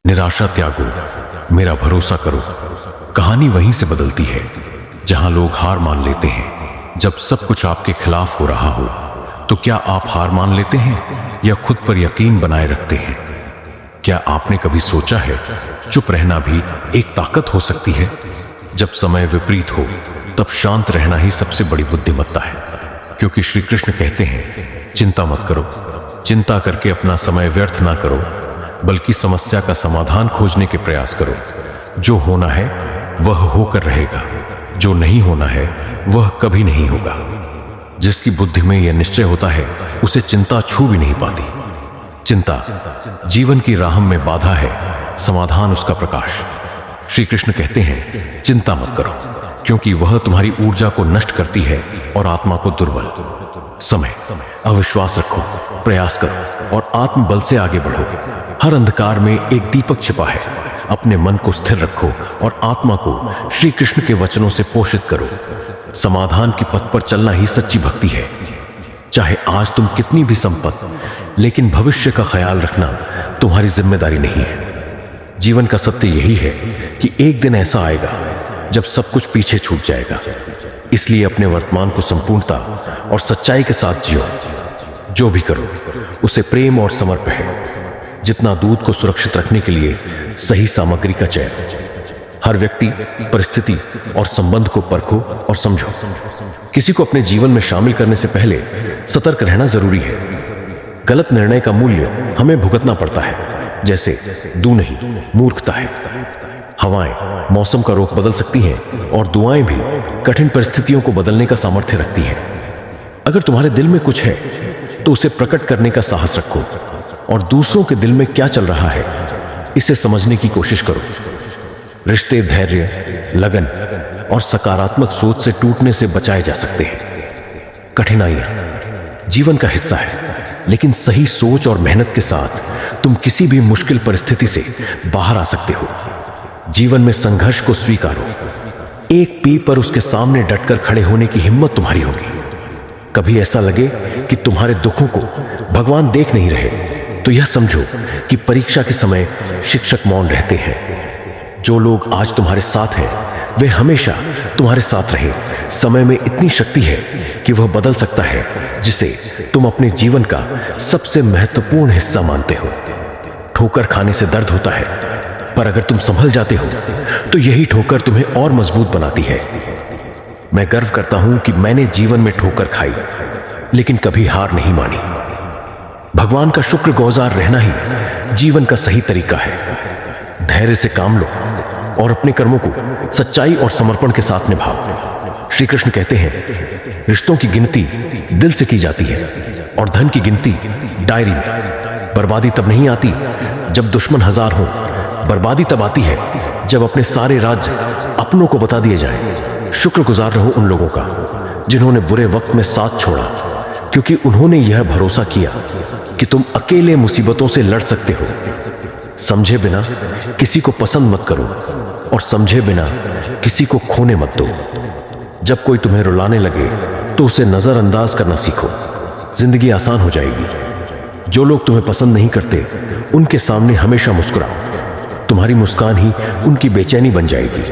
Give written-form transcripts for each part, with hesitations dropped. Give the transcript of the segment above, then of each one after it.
निराशा त्यागो, मेरा भरोसा करो। कहानी वहीं से बदलती है जहां लोग हार मान लेते हैं। जब सब कुछ आपके खिलाफ हो रहा हो तो क्या आप हार मान लेते हैं या खुद पर यकीन बनाए रखते हैं? क्या आपने कभी सोचा है चुप रहना भी एक ताकत हो सकती है? जब समय विपरीत हो तब शांत रहना ही सबसे बड़ी बुद्धिमत्ता है, क्योंकि श्री कृष्ण कहते हैं चिंता मत करो। चिंता करके अपना समय व्यर्थ ना करो, बल्कि समस्या का समाधान खोजने के प्रयास करो। जो होना है वह होकर रहेगा, जो नहीं होना है वह कभी नहीं होगा। जिसकी बुद्धि में यह निश्चय होता है उसे चिंता छू भी नहीं पाती। चिंता जीवन की राह में बाधा है, समाधान उसका प्रकाश। श्री कृष्ण कहते हैं चिंता मत करो, क्योंकि वह तुम्हारी ऊर्जा को नष्ट करती है और आत्मा को दुर्बल। समय अविश्वास रखो, प्रयास करो और आत्मबल से आगे बढ़ो। हर अंधकार में एक दीपक छिपा है। अपने मन को स्थिर रखो और आत्मा को श्री कृष्ण के वचनों से पोषित करो। समाधान की पथ पर चलना ही सच्ची भक्ति है। चाहे आज तुम कितनी भी संपत्ति, लेकिन भविष्य का ख्याल रखना तुम्हारी जिम्मेदारी नहीं है। जीवन का सत्य यही है कि एक दिन ऐसा आएगा जब सब कुछ पीछे छूट जाएगा। इसलिए अपने वर्तमान को संपूर्णता और सच्चाई के साथ जियो। जो भी करो उसे प्रेम और समर्पण है। जितना दूध को सुरक्षित रखने के लिए सही सामग्री का चयन। हर व्यक्ति, परिस्थिति और संबंध को परखो और समझो। किसी को अपने जीवन में शामिल करने से पहले सतर्क रहना जरूरी है। गलत निर्णय का मूल्य हमें भुगतना पड़ता है, जैसे दू नहीं, मूर्खता है। हवाएं मौसम का रुख बदल सकती हैं और दुआएं भी कठिन परिस्थितियों को बदलने का सामर्थ्य रखती हैं। अगर तुम्हारे दिल में कुछ है तो उसे प्रकट करने का साहस रखो और दूसरों के दिल में क्या चल रहा है इसे समझने की कोशिश करो। रिश्ते धैर्य, लगन और सकारात्मक सोच से टूटने से बचाए जा सकते हैं। कठिनाइयां जीवन का हिस्सा है, लेकिन सही सोच और मेहनत के साथ तुम किसी भी मुश्किल परिस्थिति से बाहर आ सकते हो। जीवन में संघर्ष को स्वीकारो। एक पी पर उसके सामने डटकर खड़े होने की हिम्मत तुम्हारी होगी। कभी ऐसा लगे कि तुम्हारे दुखों को भगवान देख नहीं रहे, तो यह समझो कि परीक्षा के समय शिक्षक मौन रहते हैं। जो लोग आज तुम्हारे साथ हैं वे हमेशा तुम्हारे साथ रहे। समय में इतनी शक्ति है कि वह बदल सकता है, जिसे तुम अपने जीवन का सबसे महत्वपूर्ण हिस्सा मानते हो। ठोकर खाने से दर्द होता है, पर अगर तुम संभल जाते हो तो यही ठोकर तुम्हें और मजबूत बनाती है। मैं गर्व करता हूं कि मैंने जीवन में ठोकर खाई, लेकिन कभी हार नहीं मानी। भगवान का शुक्रगुजार रहना ही जीवन का सही तरीका है। धैर्य से काम लो और अपने कर्मों को सच्चाई और समर्पण के साथ निभाओ। श्री कृष्ण कहते हैं रिश्तों की गिनती दिल से की जाती है और धन की गिनती डायरी में। बर्बादी तब नहीं आती जब दुश्मन हजार हो, बर्बादी तब आती है जब अपने सारे राज अपनों को बता दिए जाए। शुक्रगुजार रहो उन लोगों का जिन्होंने बुरे वक्त में साथ छोड़ा, क्योंकि उन्होंने यह भरोसा किया कि तुम अकेले मुसीबतों से लड़ सकते हो। समझे बिना किसी को पसंद मत करो और समझे बिना किसी को खोने मत दो। जब कोई तुम्हें रुलाने लगे तो उसे नजरअंदाज करना सीखो। जिंदगी आसान हो जाएगी। जो लोग तुम्हें पसंद नहीं करते उनके सामने हमेशा मुस्कुराओ। तुम्हारी मुस्कान ही उनकी बेचैनी बन जाएगी।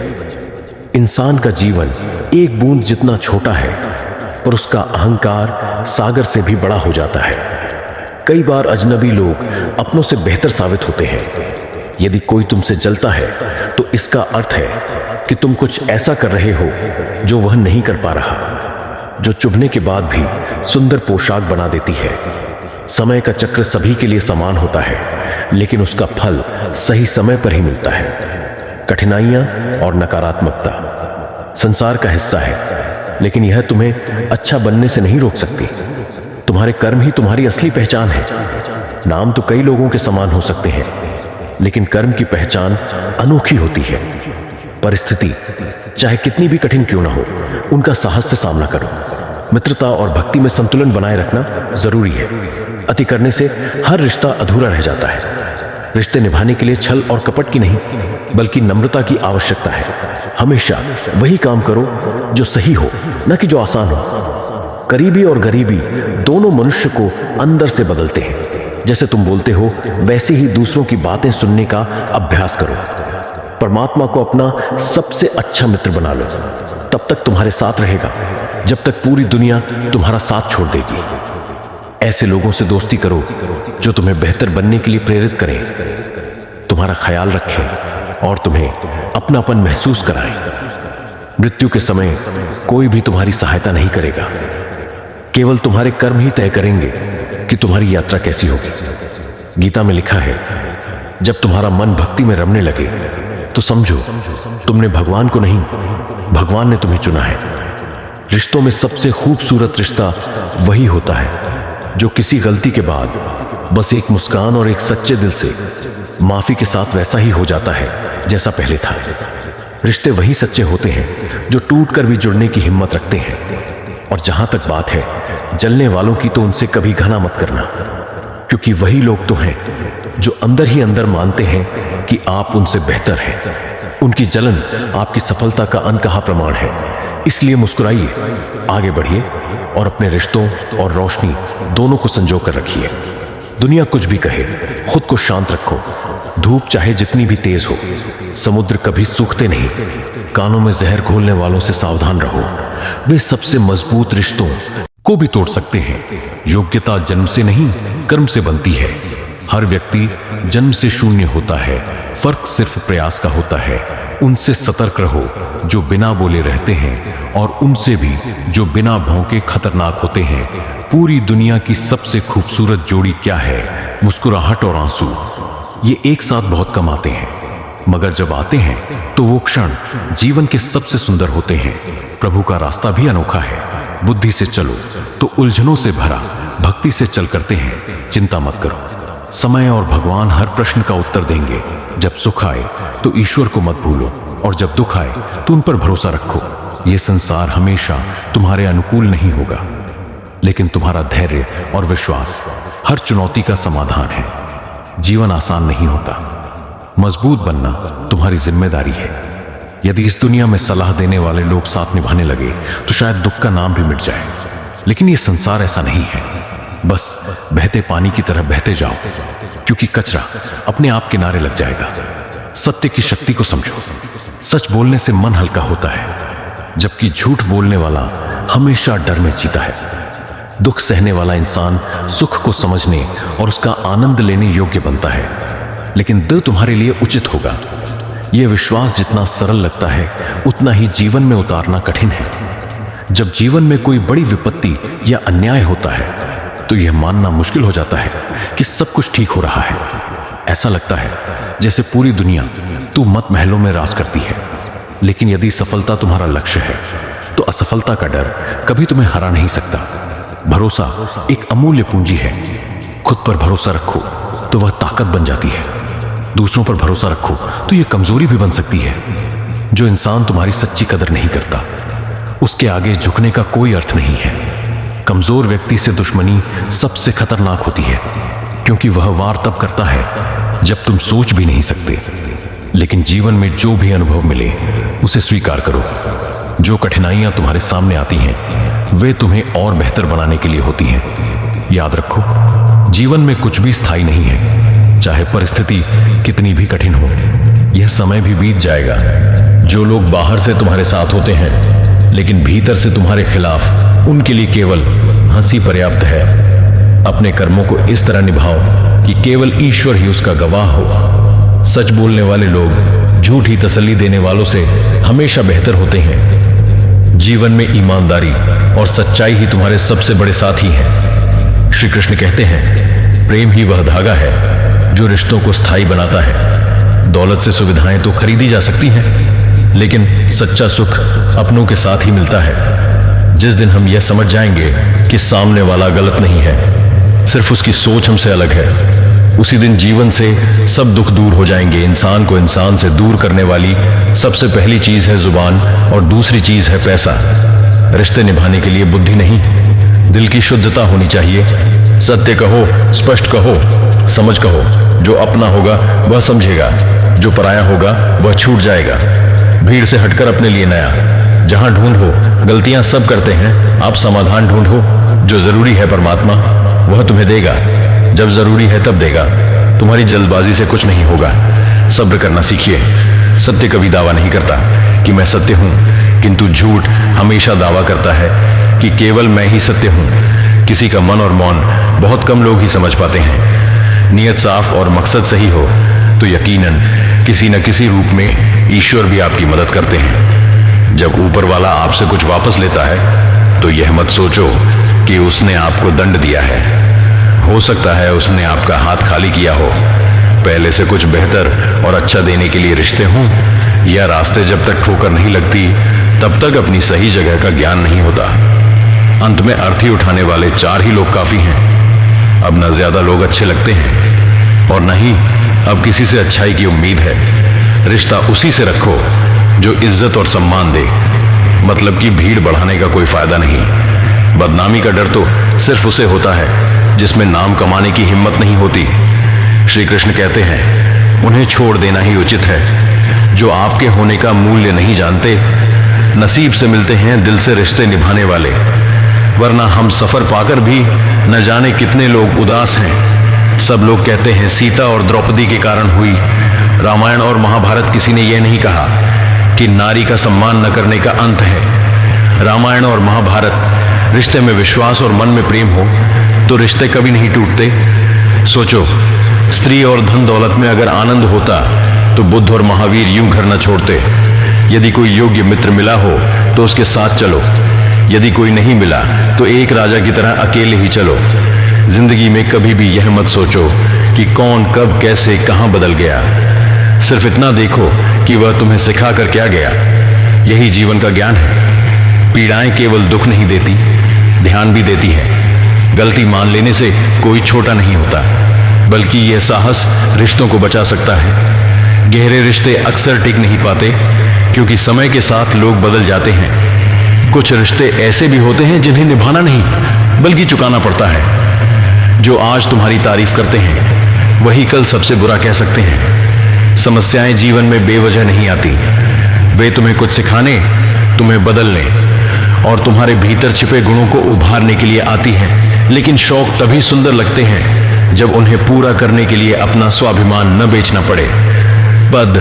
इंसान का जीवन एक बूंद जितना छोटा है, पर उसका अहंकार सागर से भी बड़ा हो जाता है। कई बार अजनबी लोग अपनों से बेहतर साबित होते हैं। यदि कोई तुमसे जलता है तो इसका अर्थ है कि तुम कुछ ऐसा कर रहे हो जो वह नहीं कर पा रहा। जो चुभने के बाद भी सुंदर पोशाक बना देती है। समय का चक्र सभी के लिए समान होता है, लेकिन उसका फल सही समय पर ही मिलता है। कठिनाइयां और नकारात्मकता संसार का हिस्सा है, लेकिन यह तुम्हें अच्छा बनने से नहीं रोक सकती। तुम्हारे कर्म ही तुम्हारी असली पहचान है। नाम तो कई लोगों के समान हो सकते हैं, लेकिन कर्म की पहचान अनोखी होती है। परिस्थिति चाहे कितनी भी कठिन क्यों ना हो, उनका साहस से सामना करो। मित्रता और भक्ति में संतुलन बनाए रखना जरूरी है। अति करने से हर रिश्ता अधूरा रह जाता है। रिश्ते निभाने के लिए छल और कपट की नहीं, बल्कि नम्रता की आवश्यकता है। हमेशा वही काम करो जो सही हो, न कि जो आसान हो। करीबी और गरीबी दोनों मनुष्य को अंदर से बदलते हैं। जैसे तुम बोलते हो वैसे ही दूसरों की बातें सुनने का अभ्यास करो। परमात्मा को अपना सबसे अच्छा मित्र बना लो, तब तक तुम्हारे साथ रहेगा जब तक पूरी दुनिया तुम्हारा साथ छोड़ देगी। ऐसे लोगों से दोस्ती करो जो तुम्हें बेहतर बनने के लिए प्रेरित करें, तुम्हारा ख्याल रखें और तुम्हें अपनापन महसूस कराएं। मृत्यु के समय कोई भी तुम्हारी सहायता नहीं करेगा, केवल तुम्हारे कर्म ही तय करेंगे कि तुम्हारी यात्रा कैसी होगी। गीता में लिखा है, जब तुम्हारा मन भक्ति में रमने लगे तो समझो तुमने भगवान को नहीं, भगवान ने तुम्हें चुना है। रिश्तों में सबसे खूबसूरत रिश्ता वही होता है जो किसी गलती के बाद बस एक मुस्कान और एक सच्चे दिल से माफी के साथ वैसा ही हो जाता है जैसा पहले था। रिश्ते वही सच्चे होते हैं जो टूटकर भी जुड़ने की हिम्मत रखते हैं। और जहां तक बात है जलने वालों की, तो उनसे कभी घना मत करना, क्योंकि वही लोग तो हैं जो अंदर ही अंदर मानते हैं कि आप उनसे बेहतर हैं। उनकी जलन आपकी सफलता का अनकहा प्रमाण है। इसलिए मुस्कुराइए, आगे बढ़िए और अपने रिश्तों और रोशनी दोनों को संजो कर रखिए। दुनिया कुछ भी कहे, खुद को शांत रखो। धूप चाहे जितनी भी तेज हो, समुद्र कभी सूखते नहीं। कानों में जहर घोलने वालों से सावधान रहो, वे सबसे मजबूत रिश्तों को भी तोड़ सकते हैं। योग्यता जन्म से नहीं, कर्म से बनती है। हर व्यक्ति जन्म से शून्य होता है, फर्क सिर्फ प्रयास का होता है। उनसे सतर्क रहो जो बिना बोले रहते हैं, और उनसे भी जो बिना भौंके खतरनाक होते हैं। पूरी दुनिया की सबसे खूबसूरत जोड़ी क्या है? मुस्कुराहट और आंसू। ये एक साथ बहुत कम आते हैं, मगर जब आते हैं तो वो क्षण जीवन के सबसे सुंदर होते हैं। प्रभु का रास्ता भी अनोखा है। बुद्धि से चलो तो उलझनों से भरा, भक्ति से चल करते हैं। चिंता मत करो, समय और भगवान हर प्रश्न का उत्तर देंगे। जब सुख आए तो ईश्वर को मत भूलो, और जब दुख आए तो उन पर भरोसा रखो। ये संसार हमेशा तुम्हारे अनुकूल नहीं होगा, लेकिन तुम्हारा धैर्य और विश्वास हर चुनौती का समाधान है। जीवन आसान नहीं होता, मजबूत बनना तुम्हारी जिम्मेदारी है। यदि इस दुनिया में सलाह देने वाले लोग साथ निभाने लगे तो शायद दुख का नाम भी मिट जाए, लेकिन ये संसार ऐसा नहीं है। बस बहते पानी की तरह बहते जाओ, क्योंकि कचरा अपने आप किनारे लग जाएगा। सत्य की शक्ति को समझो। सच बोलने से मन हल्का होता है, जबकि झूठ बोलने वाला हमेशा डर में जीता है। दुख सहने वाला इंसान सुख को समझने और उसका आनंद लेने योग्य बनता है, लेकिन दिल तुम्हारे लिए उचित होगा। यह विश्वास जितना सरल लगता है, उतना ही जीवन में उतारना कठिन है। जब जीवन में कोई बड़ी विपत्ति या अन्याय होता है तो यह मानना मुश्किल हो जाता है कि सब कुछ ठीक हो रहा है। ऐसा लगता है जैसे पूरी दुनिया तू मत महलों में राज करती है। लेकिन यदि सफलता तुम्हारा लक्ष्य है तो असफलता का डर कभी तुम्हें हरा नहीं सकता। भरोसा एक अमूल्य पूंजी है। खुद पर भरोसा रखो तो वह ताकत बन जाती है। दूसरों पर भरोसा रखो तो यह कमजोरी भी बन सकती है। जो इंसान तुम्हारी सच्ची कदर नहीं करता, उसके आगे झुकने का कोई अर्थ नहीं है। कमजोर व्यक्ति से दुश्मनी सबसे खतरनाक होती है, क्योंकि वह वार तब करता है जब तुम सोच भी नहीं सकते। लेकिन जीवन में जो भी अनुभव मिले उसे स्वीकार करो। जो कठिनाइयां तुम्हारे सामने आती हैं वे तुम्हें और बेहतर बनाने के लिए होती हैं। याद रखो, जीवन में कुछ भी स्थायी नहीं है, चाहे परिस्थिति कितनी भी कठिन हो। यह समय भी बीत जाएगा। जो लोग बाहर से तुम्हारे साथ होते हैं लेकिन भीतर से तुम्हारे खिलाफ, उनके लिए केवल हंसी पर्याप्त है। अपने कर्मों को इस तरह निभाओ कि केवल ईश्वर ही उसका गवाह हो। सच बोलने वाले लोग झूठी तसल्ली देने वालों से हमेशा बेहतर होते हैं। जीवन में ईमानदारी और सच्चाई ही तुम्हारे सबसे बड़े साथी हैं। श्री कृष्ण कहते हैं, प्रेम ही वह धागा है जो रिश्तों को स्थायी बनाता है। दौलत से सुविधाएं तो खरीदी जा सकती हैं, लेकिन सच्चा सुख अपनों के साथ ही मिलता है। जिस दिन हम यह समझ जाएंगे कि सामने वाला गलत नहीं है, सिर्फ उसकी सोच हमसे अलग है, उसी दिन जीवन से सब दुख दूर हो जाएंगे। इंसान को इंसान से दूर करने वाली सबसे पहली चीज है जुबान, और दूसरी चीज है पैसा। रिश्ते निभाने के लिए बुद्धि नहीं, दिल की शुद्धता होनी चाहिए। सत्य कहो, स्पष्ट कहो, समझ कहो। जो अपना होगा वह समझेगा, जो पराया होगा वह छूट जाएगा। भीड़ से हटकर अपने लिए नया। जहां ढूंढो, गलतियां सब करते हैं, आप समाधान ढूंढो। जो जरूरी है परमात्मा वह तुम्हें देगा। जब जरूरी है तब देगा। तुम्हारी जल्दबाजी से कुछ नहीं होगा। सब्र करना सीखिए। सत्य कभी दावा नहीं करता कि मैं सत्य हूं, किंतु झूठ हमेशा दावा करता है कि केवल मैं ही सत्य हूं। किसी का मन और मौन बहुत कम लोग ही समझ पाते हैं। नियत साफ और मकसद सही हो तो यकीनन किसी न किसी रूप में ईश्वर भी आपकी मदद करते हैं। जब ऊपर वाला आपसे कुछ वापस लेता है तो यह मत सोचो कि उसने आपको दंड दिया है। हो सकता है उसने आपका हाथ खाली किया हो। पहले से कुछ बेहतर और अच्छा देने के लिए रिश्ते हों, या रास्ते जब तक ठोकर नहीं लगती तब तक अपनी सही जगह का ज्ञान नहीं होता। अंत में अर्थी उठाने वाले 4 ही लोग काफी हैं। अब न ज्यादा लोग अच्छे लगते हैं और न ही अब किसी से अच्छाई की उम्मीद है। रिश्ता उसी से रखो जो इज्जत और सम्मान दे। मतलब कि भीड़ बढ़ाने का कोई फायदा नहीं। बदनामी का डर तो सिर्फ उसे होता है जिसमें नाम कमाने की हिम्मत नहीं होती। श्री कृष्ण कहते हैं, उन्हें छोड़ देना ही उचित है जो आपके होने का मूल्य नहीं जानते। नसीब से मिलते हैं दिल से रिश्ते निभाने वाले, वरना हम सफर पाकर भी न जाने कितने लोग उदास हैं। सब लोग कहते हैं सीता और द्रौपदी के कारण हुई। रामायण और महाभारत किसी ने यह नहीं कहा कि नारी का सम्मान न करने का अंत है। रामायण और महाभारत रिश्ते में विश्वास और मन में प्रेम हो तो रिश्ते कभी नहीं टूटते। सोचो, स्त्री और धन दौलत में अगर आनंद होता तो बुद्ध और महावीर यूं घर न छोड़ते। यदि कोई योग्य मित्र मिला हो तो उसके साथ चलो, यदि कोई नहीं मिला तो एक राजा की तरह अकेले ही चलो। जिंदगी में कभी भी यह मत सोचो कि कौन कब कैसे कहां बदल गया। सिर्फ इतना देखो कि वह तुम्हें सिखा कर क्या गया। यही जीवन का ज्ञान है। पीड़ाएं केवल दुख नहीं देती, ध्यान भी देती है। गलती मान लेने से कोई छोटा नहीं होता, बल्कि यह साहस रिश्तों को बचा सकता है। गहरे रिश्ते अक्सर टिक नहीं पाते क्योंकि समय के साथ लोग बदल जाते हैं। कुछ रिश्ते ऐसे भी होते हैं जिन्हें निभाना नहीं बल्कि चुकाना पड़ता है। जो आज तुम्हारी तारीफ करते हैं वही कल सबसे बुरा कह सकते हैं। समस्याएं जीवन में बेवजह नहीं आती। वे तुम्हें कुछ सिखाने, तुम्हें बदलने और तुम्हारे भीतर छिपे गुणों को उभारने के लिए आती हैं। लेकिन शौक तभी सुंदर लगते हैं जब उन्हें पूरा करने के लिए अपना स्वाभिमान न बेचना पड़े। पद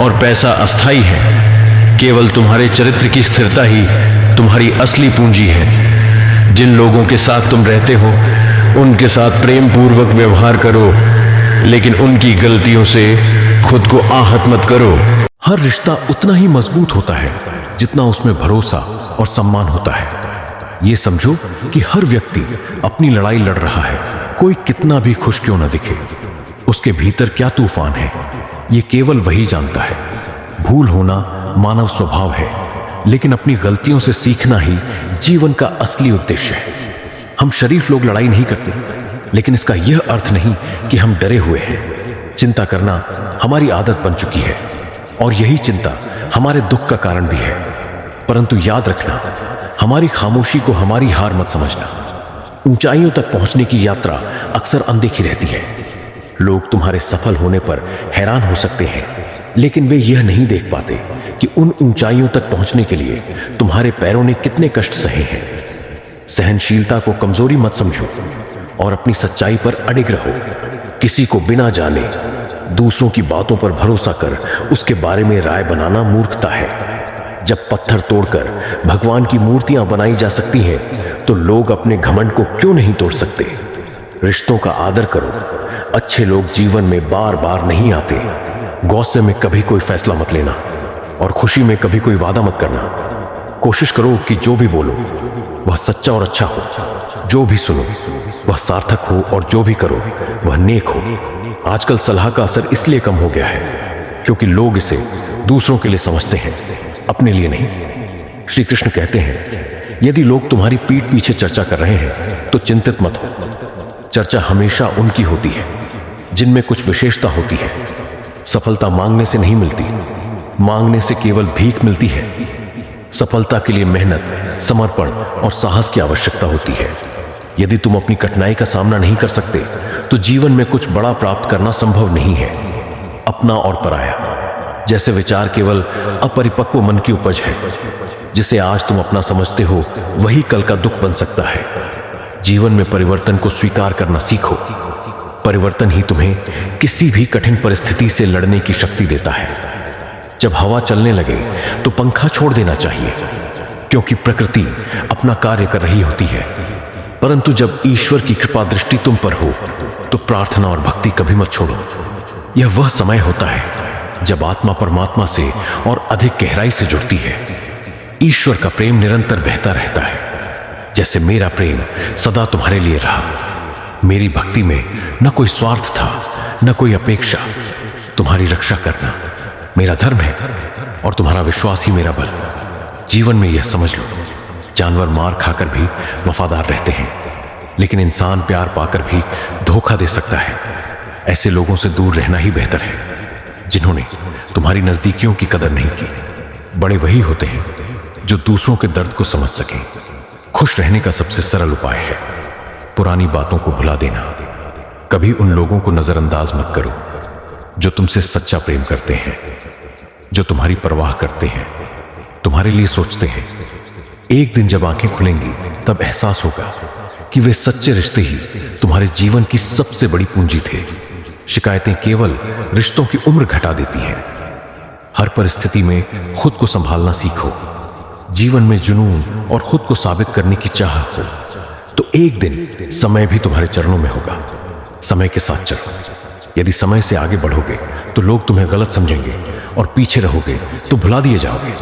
और पैसा अस्थाई है। केवल तुम्हारे चरित्र की स्थिरता ही तुम्हारी असली पूंजी है। जिन लोगों के साथ तुम रहते हो उनके साथ प्रेम पूर्वक व्यवहार करो, लेकिन उनकी गलतियों से खुद को आहत मत करो। हर रिश्ता उतना ही मजबूत होता है जितना उसमें भरोसा और सम्मान होता है। ये समझो कि हर व्यक्ति अपनी लड़ाई लड़ रहा है। कोई कितना भी खुश क्यों न दिखे, उसके भीतर क्या तूफान है ये केवल वही जानता है। भूल होना मानव स्वभाव है, लेकिन अपनी गलतियों से सीखना ही जीवन का असली उद्देश्य है। हम शरीफ लोग लड़ाई नहीं करते, लेकिन इसका यह अर्थ नहीं कि हम डरे हुए हैं। चिंता करना हमारी आदत बन चुकी है और यही चिंता हमारे दुख का कारण भी है। परंतु याद रखना, हमारी खामोशी को हमारी हार मत समझना। ऊंचाइयों तक पहुंचने की यात्रा अक्सर अनदेखी रहती है। लोग तुम्हारे सफल होने पर हैरान हो सकते हैं, लेकिन वे यह नहीं देख पाते कि उन ऊंचाइयों तक पहुंचने के लिए तुम्हारे पैरों ने कितने कष्ट सहे हैं। सहनशीलता को कमजोरी मत समझो और अपनी सच्चाई पर अडिग रहो। किसी को बिना जाने दूसरों की बातों पर भरोसा कर उसके बारे में राय बनाना मूर्खता है। जब पत्थर तोड़कर भगवान की मूर्तियां बनाई जा सकती हैं, तो लोग अपने घमंड को क्यों नहीं तोड़ सकते। रिश्तों का आदर करो। अच्छे लोग जीवन में बार बार नहीं आते। गुस्से में कभी कोई फैसला मत लेना और खुशी में कभी कोई वादा मत करना। कोशिश करो कि जो भी बोलो वह सच्चा और अच्छा हो, जो भी सुनो वह सार्थक हो और जो भी करो वह नेक हो। आजकल सलाह का असर इसलिए कम हो गया है क्योंकि लोग इसे दूसरों के लिए समझते हैं, अपने लिए नहीं। श्री कृष्ण कहते हैं, यदि लोग तुम्हारी पीठ पीछे चर्चा कर रहे हैं तो चिंतित मत हो। चर्चा हमेशा उनकी होती है जिनमें कुछ विशेषता होती है। सफलता मांगने से नहीं मिलती, मांगने से केवल भीख मिलती है। सफलता के लिए मेहनत, समर्पण और साहस की आवश्यकता होती है। यदि तुम अपनी कठिनाई का सामना नहीं कर सकते तो जीवन में कुछ बड़ा प्राप्त करना संभव नहीं है। अपना और पराया जैसे विचार केवल अपरिपक्व मन की उपज है। जिसे आज तुम अपना समझते हो वही कल का दुख बन सकता है। जीवन में परिवर्तन को स्वीकार करना सीखो। परिवर्तन ही तुम्हें किसी भी कठिन परिस्थिति से लड़ने की शक्ति देता है। जब हवा चलने लगे तो पंखा छोड़ देना चाहिए, क्योंकि प्रकृति अपना कार्य कर रही होती है। परंतु जब ईश्वर की कृपा दृष्टि तुम पर हो तो प्रार्थना और भक्ति कभी मत छोड़ो। यह वह समय होता है जब आत्मा परमात्मा से और अधिक गहराई से जुड़ती है। ईश्वर का प्रेम निरंतर बहता रहता है, जैसे मेरा प्रेम सदा तुम्हारे लिए रहा। मेरी भक्ति में न कोई स्वार्थ था, न कोई अपेक्षा। तुम्हारी रक्षा करना मेरा धर्म है और तुम्हारा विश्वास ही मेरा बल। जीवन में यह समझ लो, जानवर मार खाकर भी वफादार रहते हैं, लेकिन इंसान प्यार पाकर भी धोखा दे सकता है। ऐसे लोगों से दूर रहना ही बेहतर है, जिन्होंने तुम्हारी नजदीकियों की कदर नहीं की। बड़े वही होते हैं जो दूसरों के दर्द को समझ सकें। खुश रहने का सबसे सरल उपाय है पुरानी बातों को भुला देना। कभी उन लोगों को नजरअंदाज मत करो जो तुमसे सच्चा प्रेम करते हैं, जो तुम्हारी परवाह करते हैं, तुम्हारे लिए सोचते हैं। एक दिन जब आंखें खुलेंगी तब एहसास होगा कि वे सच्चे रिश्ते ही तुम्हारे जीवन की सबसे बड़ी पूंजी थे। शिकायतें केवल रिश्तों की उम्र घटा देती हैं। हर परिस्थिति में खुद को संभालना सीखो। जीवन में जुनून और खुद को साबित करने की चाह हो तो एक दिन समय भी तुम्हारे चरणों में होगा। समय के साथ चलो। यदि समय से आगे बढ़ोगे तो लोग तुम्हें गलत समझेंगे और पीछे रहोगे तो भुला दिए जाओगे।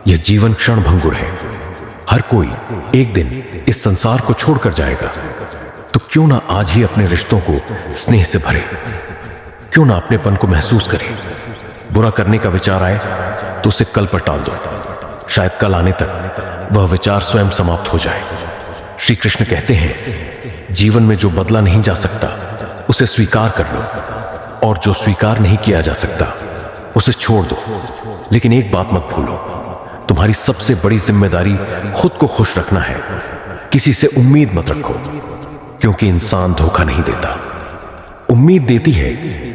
यह जीवन क्षण भंगुर है। हर कोई एक दिन इस संसार को छोड़कर जाएगा, तो क्यों ना आज ही अपने रिश्तों को स्नेह से भरे, क्यों ना अपनेपन को महसूस करें। बुरा करने का विचार आए तो उसे कल पर टाल दो, शायद कल आने तक वह विचार स्वयं समाप्त हो जाए। श्री कृष्ण कहते हैं, जीवन में जो बदला नहीं जा सकता उसे स्वीकार कर लो, और जो स्वीकार नहीं किया जा सकता उसे छोड़ दो। लेकिन एक बात मत भूलो, तुम्हारी सबसे बड़ी जिम्मेदारी खुद को खुश रखना है। किसी से उम्मीद मत रखो, क्योंकि इंसान धोखा नहीं देता। उम्मीद देती है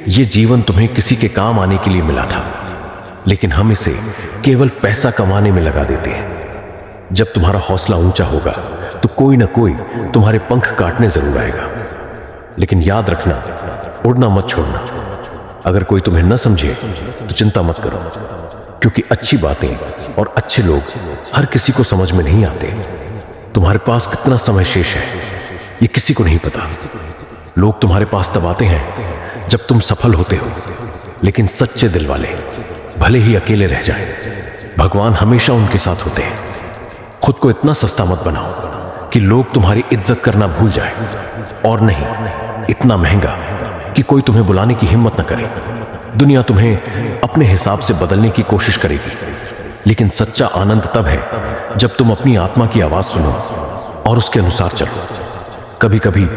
यह जीवन तुम्हें किसी के काम आने के लिए मिला था, लेकिन हम इसे केवल पैसा कमाने में लगा देते हैं। जब तुम्हारा हौसला ऊंचा होगा तो कोई ना कोई तुम्हारे पंख काटने जरूर आएगा। लेकिन याद रखना, उड़ना मत छोड़ना। अगर कोई तुम्हें न समझे तो चिंता मत करो, क्योंकि अच्छी बातें और अच्छे लोग हर किसी को समझ में नहीं आते। तुम्हारे पास कितना समय शेष है ये किसी को नहीं पता। लोग तुम्हारे पास तब आते हैं जब तुम सफल होते हो, लेकिन सच्चे दिल वाले भले ही अकेले रह जाएं, भगवान हमेशा उनके साथ होते हैं। खुद को इतना सस्ता मत बनाओ कि लोग तुम्हारी इज्जत करना भूल जाए, और नहीं इतना महंगा कि कोई तुम्हें बुलाने की हिम्मत न करे। दुनिया तुम्हें अपने हिसाब से बदलने की कोशिश करेगी, लेकिन सच्चा आनंद तब है जब तुम अपनी आत्मा की आवाज सुनो और उसके अनुसार चलो। कभी कभी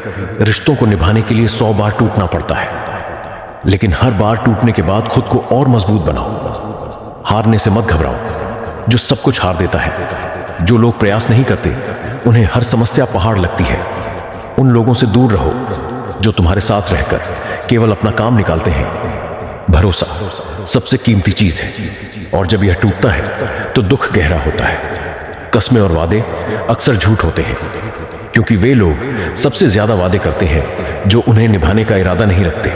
रिश्तों को निभाने के लिए 100 बार टूटना पड़ता है, लेकिन हर बार टूटने के बाद खुद को और मजबूत बनाओ। हारने से मत घबराओ, जो सब कुछ हार देता है। जो लोग प्रयास नहीं करते उन्हें हर समस्या पहाड़ लगती है। उन लोगों से दूर रहो जो तुम्हारे साथ रहकर केवल अपना काम निकालते हैं। भरोसा सबसे कीमती चीज है, और जब यह टूटता है तो दुख गहरा होता है। कस्में और वादे अक्सर झूठ होते हैं, क्योंकि वे लोग सबसे ज्यादा वादे करते हैं जो उन्हें निभाने का इरादा नहीं रखते।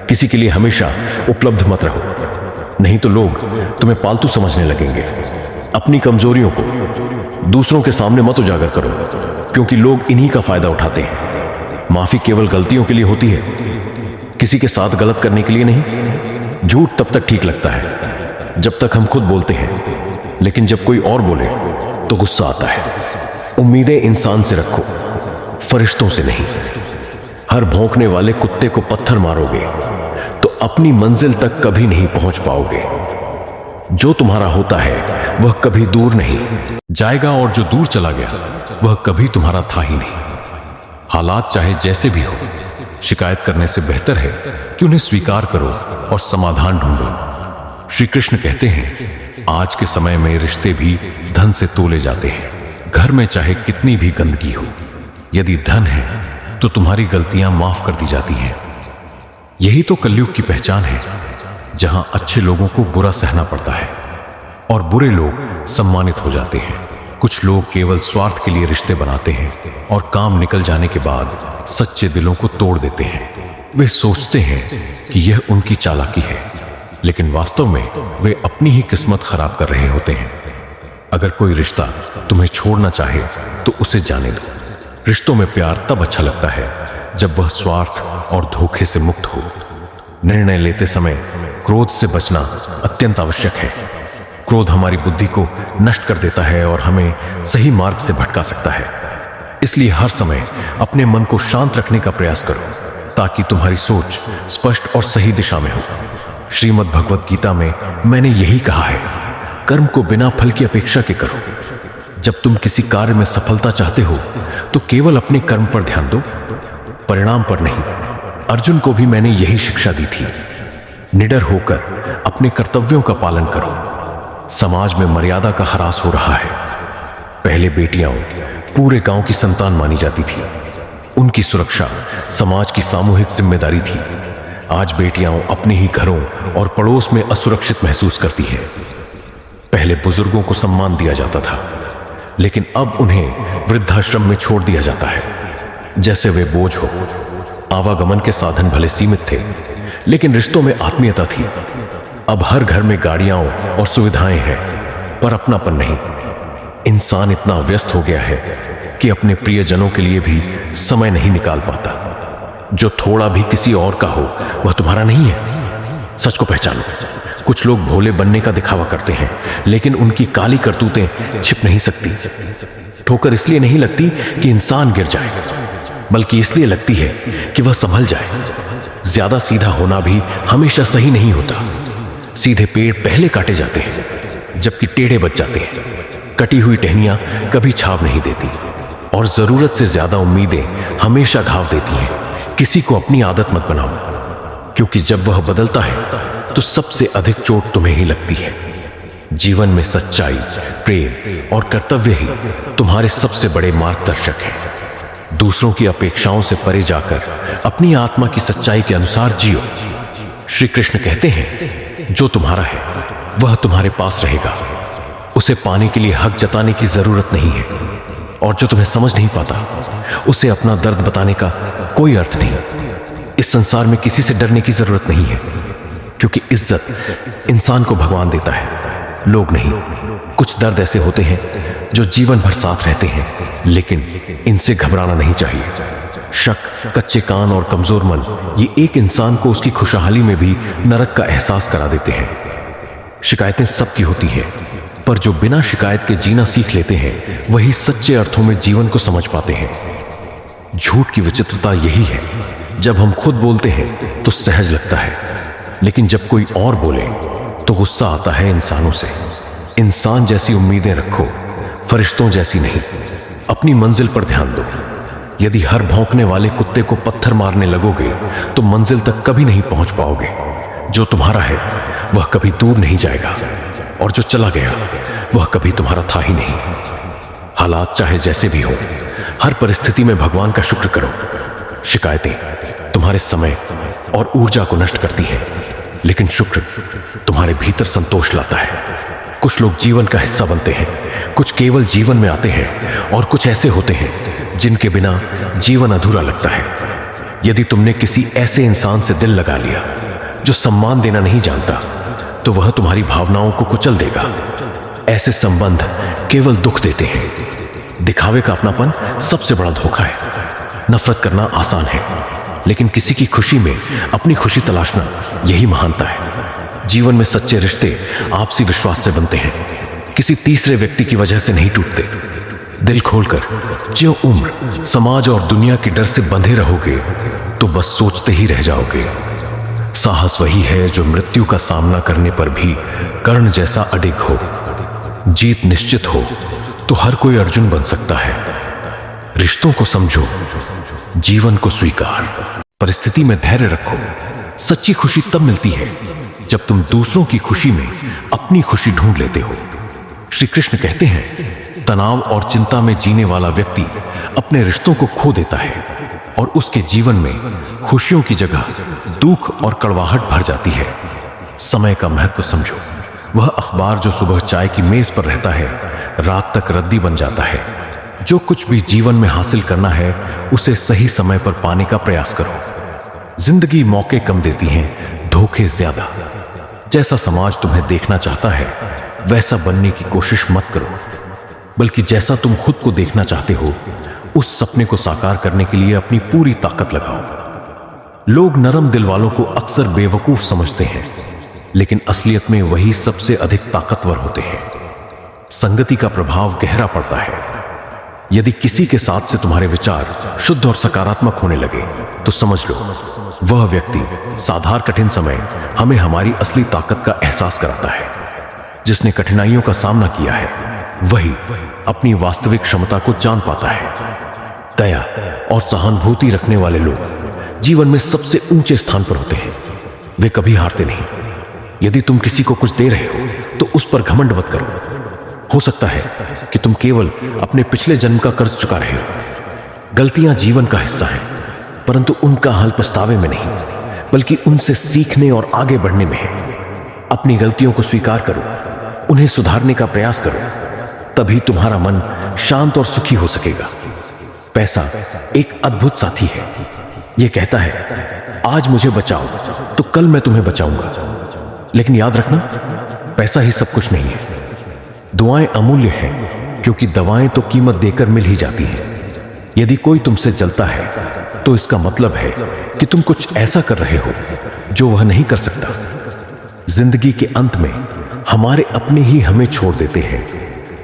किसी के लिए हमेशा उपलब्ध मत रहो, नहीं तो लोग तुम्हें पालतू समझने लगेंगे। अपनी कमजोरियों को दूसरों के सामने मत उजागर करो, क्योंकि लोग इन्हीं का फायदा उठाते हैं। माफी केवल गलतियों के लिए होती है, किसी के साथ गलत करने के लिए नहीं। झूठ तब तक ठीक लगता है जब तक हम खुद बोलते हैं, लेकिन जब कोई और बोले तो गुस्सा आता है। उम्मीदें इंसान से रखो, फरिश्तों से नहीं। हर भौंकने वाले कुत्ते को पत्थर मारोगे तो अपनी मंजिल तक कभी नहीं पहुंच पाओगे। जो तुम्हारा होता है वह कभी दूर नहीं जाएगा, और जो दूर चला गया वह कभी तुम्हारा था ही नहीं। हालात चाहे जैसे भी हो, शिकायत करने से बेहतर है कि उन्हें स्वीकार करो और समाधान ढूंढो। श्री कृष्ण कहते हैं, आज के समय में रिश्ते भी धन से तोले जाते हैं। घर में चाहे कितनी भी गंदगी हो, यदि धन है तो तुम्हारी गलतियां माफ कर दी जाती हैं। यही तो कलयुग की पहचान है, जहां अच्छे लोगों को बुरा सहना पड़ता है और बुरे लोग सम्मानित हो जाते हैं। कुछ लोग केवल स्वार्थ के लिए रिश्ते बनाते हैं और काम निकल जाने के बाद सच्चे दिलों को तोड़ देते हैं। वे सोचते हैं कि यह उनकी चालाकी है, लेकिन वास्तव में वे अपनी ही किस्मत खराब कर रहे होते हैं। अगर कोई रिश्ता तुम्हें छोड़ना चाहे तो उसे जाने दो। रिश्तों में प्यार तब अच्छा लगता है जब वह स्वार्थ और धोखे से मुक्त हो। निर्णय लेते समय क्रोध से बचना अत्यंत आवश्यक है। क्रोध हमारी बुद्धि को नष्ट कर देता है और हमें सही मार्ग से भटका सकता है। इसलिए हर समय अपने मन को शांत रखने का प्रयास करो ताकि तुम्हारी सोच स्पष्ट और सही दिशा में हो। श्रीमद् भगवत गीता में मैंने यही कहा है, कर्म को बिना फल की अपेक्षा के करो। जब तुम किसी कार्य में सफलता चाहते हो तो केवल अपने कर्म पर ध्यान दो, परिणाम पर नहीं। अर्जुन को भी मैंने यही शिक्षा दी थी। निडर होकर अपने कर्तव्यों का पालन करो। समाज में मर्यादा का ह्रास हो रहा है। पहले बेटियां पूरे गांव की संतान मानी जाती थी। उनकी सुरक्षा समाज की सामूहिक जिम्मेदारी थी। आज बेटियां अपने ही घरों और पड़ोस में असुरक्षित महसूस करती हैं। पहले बुजुर्गों को सम्मान दिया जाता था, लेकिन अब उन्हें वृद्धाश्रम में छोड़ दिया जाता है जैसे वे बोझ हो। आवागमन के साधन भले सीमित थे, लेकिन रिश्तों में आत्मीयता थी। अब हर घर में गाड़ियां और सुविधाएं हैं, पर अपनापन नहीं। इंसान इतना व्यस्त हो गया है कि अपने प्रियजनों के लिए भी समय नहीं निकाल पाता। जो थोड़ा भी किसी और का हो वह तुम्हारा नहीं है। सच को पहचानो। कुछ लोग भोले बनने का दिखावा करते हैं, लेकिन उनकी काली करतूतें छिप नहीं सकती। ठोकर इसलिए नहीं लगती कि इंसान गिर जाए, बल्कि इसलिए लगती है कि वह संभल जाए। ज्यादा सीधा होना भी हमेशा सही नहीं होता। सीधे पेड़ पहले काटे जाते हैं, जबकि टेढ़े बच जाते हैं। कटी हुई टहनियां कभी छाव नहीं देती, और जरूरत से ज्यादा उम्मीदें हमेशा घाव देती हैं। किसी को अपनी आदत मत बनाओ, क्योंकि जब वह बदलता है तो सबसे अधिक चोट तुम्हें ही लगती है। जीवन में सच्चाई, प्रेम और कर्तव्य ही तुम्हारे सबसे बड़े मार्गदर्शक हैं। दूसरों की अपेक्षाओं से परे जाकर अपनी आत्मा की सच्चाई के अनुसार जियो। श्री कृष्ण कहते हैं, जो तुम्हारा है वह तुम्हारे पास रहेगा। उसे पाने के लिए हक जताने की जरूरत नहीं है, और जो तुम्हें समझ नहीं पाता उसे अपना दर्द बताने का कोई अर्थ नहीं। इस संसार में किसी से डरने की जरूरत नहीं है, क्योंकि इज्जत इंसान को भगवान देता है, लोग नहीं। कुछ दर्द ऐसे होते हैं जो जीवन भर साथ रहते हैं, लेकिन इनसे घबराना नहीं चाहिए। शक, कच्चे कान और कमजोर मन, ये एक इंसान को उसकी खुशहाली में भी नरक का एहसास करा देते हैं। शिकायतें सबकी होती हैं, पर जो बिना शिकायत के जीना सीख लेते हैं वही सच्चे अर्थों में जीवन को समझ पाते हैं। झूठ की विचित्रता यही है, जब हम खुद बोलते हैं तो सहज लगता है, लेकिन जब कोई और बोले तो गुस्सा आता है इंसानों से। इंसान जैसी उम्मीदें रखो, फरिश्तों जैसी नहीं। अपनी मंजिल पर ध्यान दो। यदि हर भौंकने वाले कुत्ते को पत्थर मारने लगोगे तो मंजिल तक कभी नहीं पहुंच पाओगे। जो तुम्हारा है वह कभी दूर नहीं जाएगा, और जो चला गया वह कभी तुम्हारा था ही नहीं। हालात चाहे जैसे भी हो, हर परिस्थिति में भगवान का शुक्र करो। शिकायतें तुम्हारे समय और ऊर्जा को नष्ट करती हैं, लेकिन शुक्र तुम्हारे भीतर संतोष लाता है। कुछ लोग जीवन का हिस्सा बनते हैं, कुछ केवल जीवन में आते हैं, और कुछ ऐसे होते हैं जिनके बिना जीवन अधूरा लगता है। यदि तुमने किसी ऐसे इंसान से दिल लगा लिया जो सम्मान देना नहीं जानता, तो वह तुम्हारी भावनाओं को कुचल देगा। ऐसे संबंध केवल दुख देते हैं। दिखावे का अपनापन सबसे बड़ा धोखा है। नफरत करना आसान है, लेकिन किसी की खुशी में अपनी खुशी तलाशना यही महानता है। जीवन में सच्चे रिश्ते आपसी विश्वास से बनते हैं, किसी तीसरे व्यक्ति की वजह से नहीं टूटते। दिल खोलकर जो उम्र समाज और दुनिया के डर से बंधे रहोगे तो बस सोचते ही रह जाओगे। साहस वही है जो मृत्यु का सामना करने पर भी कर्ण जैसा अडिग हो। जीत निश्चित हो तो हर कोई अर्जुन बन सकता है। रिश्तों को समझो, जीवन को स्वीकार, परिस्थिति में धैर्य रखो। सच्ची खुशी तब मिलती है जब तुम दूसरों की खुशी में अपनी खुशी ढूंढ लेते हो। श्री कृष्ण कहते हैं, तनाव और चिंता में जीने वाला व्यक्ति अपने रिश्तों को खो देता है, और उसके जीवन में खुशियों की जगह दुख और कड़वाहट भर जाती है। समय का महत्व समझो। वह अखबार जो सुबह चाय की मेज पर रहता है, रात तक रद्दी बन जाता है। जो कुछ भी जीवन में हासिल करना है उसे सही समय पर पाने का प्रयास करो। जिंदगी मौके कम देती हैं, धोखे ज्यादा। जैसा समाज तुम्हें देखना चाहता है वैसा बनने की कोशिश मत करो, बल्कि जैसा तुम खुद को देखना चाहते हो उस सपने को साकार करने के लिए अपनी पूरी ताकत लगाओ। लोग नरम दिल वालों को अक्सर बेवकूफ समझते हैं, लेकिन असलियत में वही सबसे अधिक ताकतवर होते हैं। संगति का प्रभाव गहरा पड़ता है। यदि किसी के साथ से तुम्हारे विचार शुद्ध और सकारात्मक होने लगे तो समझ लो वह व्यक्ति साधारण कठिन समय हमें हमारी असली ताकत का एहसास कराता है। जिसने कठिनाइयों का सामना किया है वही अपनी वास्तविक क्षमता को जान पाता है। दया और सहानुभूति रखने वाले लोग जीवन में सबसे ऊंचे स्थान पर होते हैं। वे कभी हारते नहीं। यदि तुम किसी को कुछ दे रहे हो तो उस पर घमंड मत करो। हो सकता है कि तुम केवल अपने पिछले जन्म का कर्ज चुका रहे हो। गलतियां जीवन का हिस्सा हैं, परंतु उनका हल पछतावे में नहीं, बल्कि उनसे सीखने और आगे बढ़ने में है। अपनी गलतियों को स्वीकार करो, उन्हें सुधारने का प्रयास करो, तभी तुम्हारा मन शांत और सुखी हो सकेगा। पैसा एक अद्भुत साथी है। यह कहता है आज मुझे बचाओ तो कल मैं तुम्हें बचाऊंगा। लेकिन याद रखना, पैसा ही सब कुछ नहीं है। दुआएं अमूल्य हैं, क्योंकि दवाएं तो कीमत देकर मिल ही जाती हैं। यदि कोई तुमसे जलता है तो इसका मतलब है कि तुम कुछ ऐसा कर रहे हो जो वह नहीं कर सकता। जिंदगी के अंत में हमारे अपने ही हमें छोड़ देते हैं,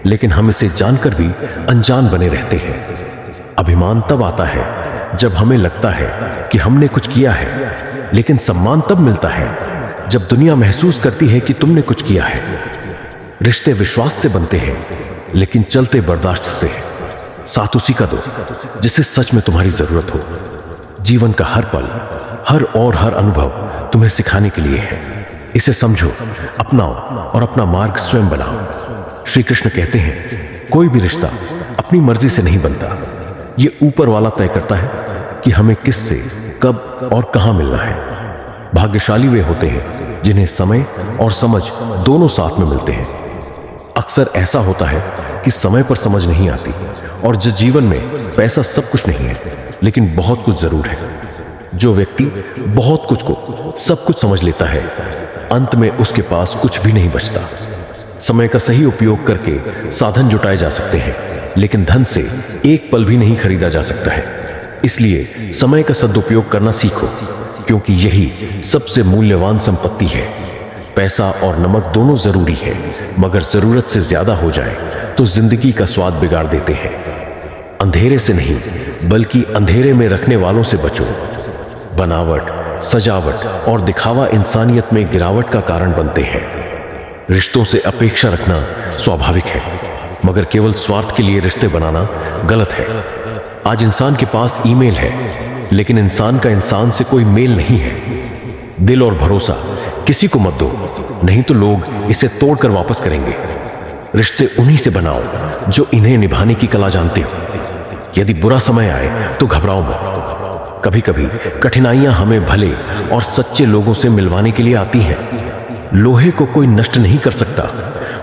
लेकिन हम इसे जानकर भी अनजान बने रहते हैं। अभिमान तब आता है जब हमें लगता है कि हमने कुछ किया है, लेकिन सम्मान तब मिलता है जब दुनिया महसूस करती है कि तुमने कुछ किया है। रिश्ते विश्वास से बनते हैं, लेकिन चलते बर्दाश्त से। साथ उसी का दो जिसे सच में तुम्हारी जरूरत हो। जीवन का हर पल, हर अनुभव तुम्हें सिखाने के लिए है। इसे समझो, अपनाओ और अपना मार्ग स्वयं बनाओ। श्री कृष्ण कहते हैं कोई भी रिश्ता अपनी मर्जी से नहीं बनता। ये ऊपर वाला तय करता है कि हमें किससे, कब और कहां मिलना है। भाग्यशाली वे होते हैं जिन्हें समय और समझ दोनों साथ में मिलते हैं। अक्सर ऐसा होता है कि समय पर समझ नहीं आती, और जिस जीवन में पैसा सब कुछ नहीं है लेकिन बहुत कुछ जरूर है। जो व्यक्ति बहुत कुछ को सब कुछ समझ लेता है, अंत में उसके पास कुछ भी नहीं बचता। समय का सही उपयोग करके साधन जुटाए जा सकते हैं, लेकिन धन से एक पल भी नहीं खरीदा जा सकता है। इसलिए समय का सदुपयोग करना सीखो, क्योंकि यही सबसे मूल्यवान संपत्ति है। पैसा और नमक दोनों जरूरी है, मगर जरूरत से ज्यादा हो जाए तो जिंदगी का स्वाद बिगाड़ देते हैं। अंधेरे से नहीं, बल्कि अंधेरे में रखने वालों से बचो। बनावट, सजावट और दिखावा इंसानियत में गिरावट का कारण बनते हैं। रिश्तों से अपेक्षा रखना स्वाभाविक है, मगर केवल स्वार्थ के लिए रिश्ते बनाना गलत है। आज इंसान के पास ईमेल है, लेकिन इंसान का इंसान से कोई मेल नहीं है। दिल और भरोसा किसी को मत दो, नहीं तो लोग इसे तोड़कर वापस करेंगे। रिश्ते उन्हीं से बनाओ जो इन्हें निभाने की कला जानते हो। यदि बुरा समय आए तो घबराओ मत। कभी कभी कठिनाइयां हमें भले और सच्चे लोगों से मिलवाने के लिए आती हैं। लोहे को कोई नष्ट नहीं कर सकता,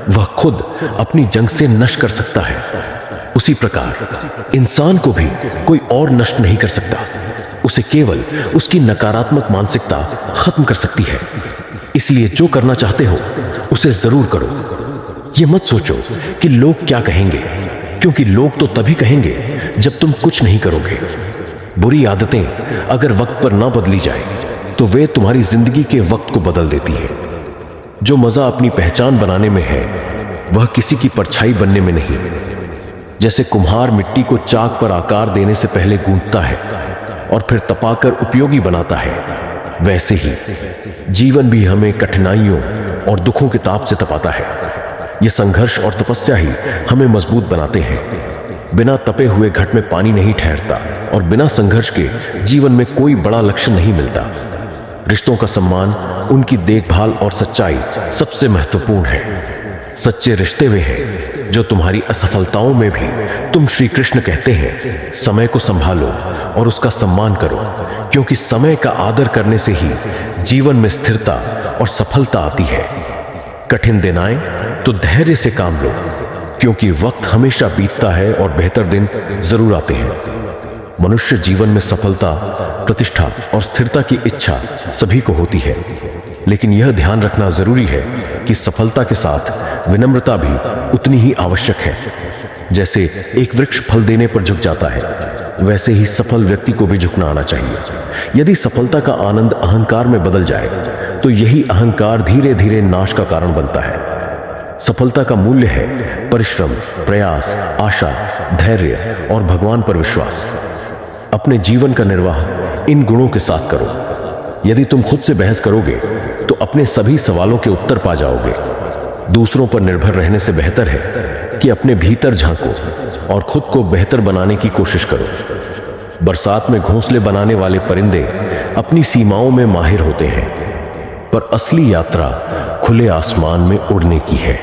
वह खुद अपनी जंग से नष्ट कर सकता है। उसी प्रकार इंसान को भी कोई और नष्ट नहीं कर सकता, उसे केवल उसकी नकारात्मक मानसिकता खत्म कर सकती है। इसलिए जो करना चाहते हो उसे जरूर करो। यह मत सोचो कि लोग क्या कहेंगे, क्योंकि लोग तो तभी कहेंगे जब तुम कुछ नहीं करोगे। बुरी आदतें अगर वक्त पर ना बदली जाए तो वे तुम्हारी जिंदगी के वक्त को बदल देती हैं। जो मजा अपनी पहचान बनाने में है, वह किसी की परछाई बनने में नहीं। जैसे कुम्हार मिट्टी को चाक पर आकार देने से पहले गूंथता है और फिर तपाकर उपयोगी बनाता है, वैसे ही जीवन भी हमें कठिनाइयों और दुखों के ताप से तपाता है। यह संघर्ष और तपस्या ही हमें मजबूत बनाते हैं। बिना तपे हुए घट में पानी नहीं ठहरता, और बिना संघर्ष के जीवन में कोई बड़ा लक्ष्य नहीं मिलता। रिश्तों का सम्मान, उनकी देखभाल और सच्चाई सबसे महत्वपूर्ण है। सच्चे रिश्ते वे हैं जो तुम्हारी असफलताओं में भी, तुम श्री कृष्ण कहते हैं, समय को संभालो और उसका सम्मान करो, क्योंकि समय का आदर करने से ही जीवन में स्थिरता और सफलता आती है। कठिन दिन आए तो धैर्य से काम लो, क्योंकि वक्त हमेशा बीतता है और बेहतर दिन जरूर आते हैं। मनुष्य जीवन में सफलता, प्रतिष्ठा और स्थिरता की इच्छा सभी को होती है, लेकिन यह ध्यान रखना जरूरी है कि सफलता के साथ विनम्रता भी उतनी ही आवश्यक है। जैसे एक वृक्ष फल देने पर झुक जाता है, वैसे ही सफल व्यक्ति को भी झुकना आना चाहिए। यदि सफलता का आनंद अहंकार में बदल जाए तो यही अहंकार धीरे धीरे नाश का कारण बनता है। सफलता का मूल्य है परिश्रम, प्रयास, आशा, धैर्य और भगवान पर विश्वास। अपने जीवन का निर्वाह इन गुणों के साथ करो। यदि तुम खुद से बहस करोगे तो अपने सभी सवालों के उत्तर पा जाओगे। दूसरों पर निर्भर रहने से बेहतर है कि अपने भीतर झांको और खुद को बेहतर बनाने की कोशिश करो। बरसात में घोंसले बनाने वाले परिंदे अपनी सीमाओं में माहिर होते हैं, पर असली यात्रा खुले आसमान में उड़ने की है।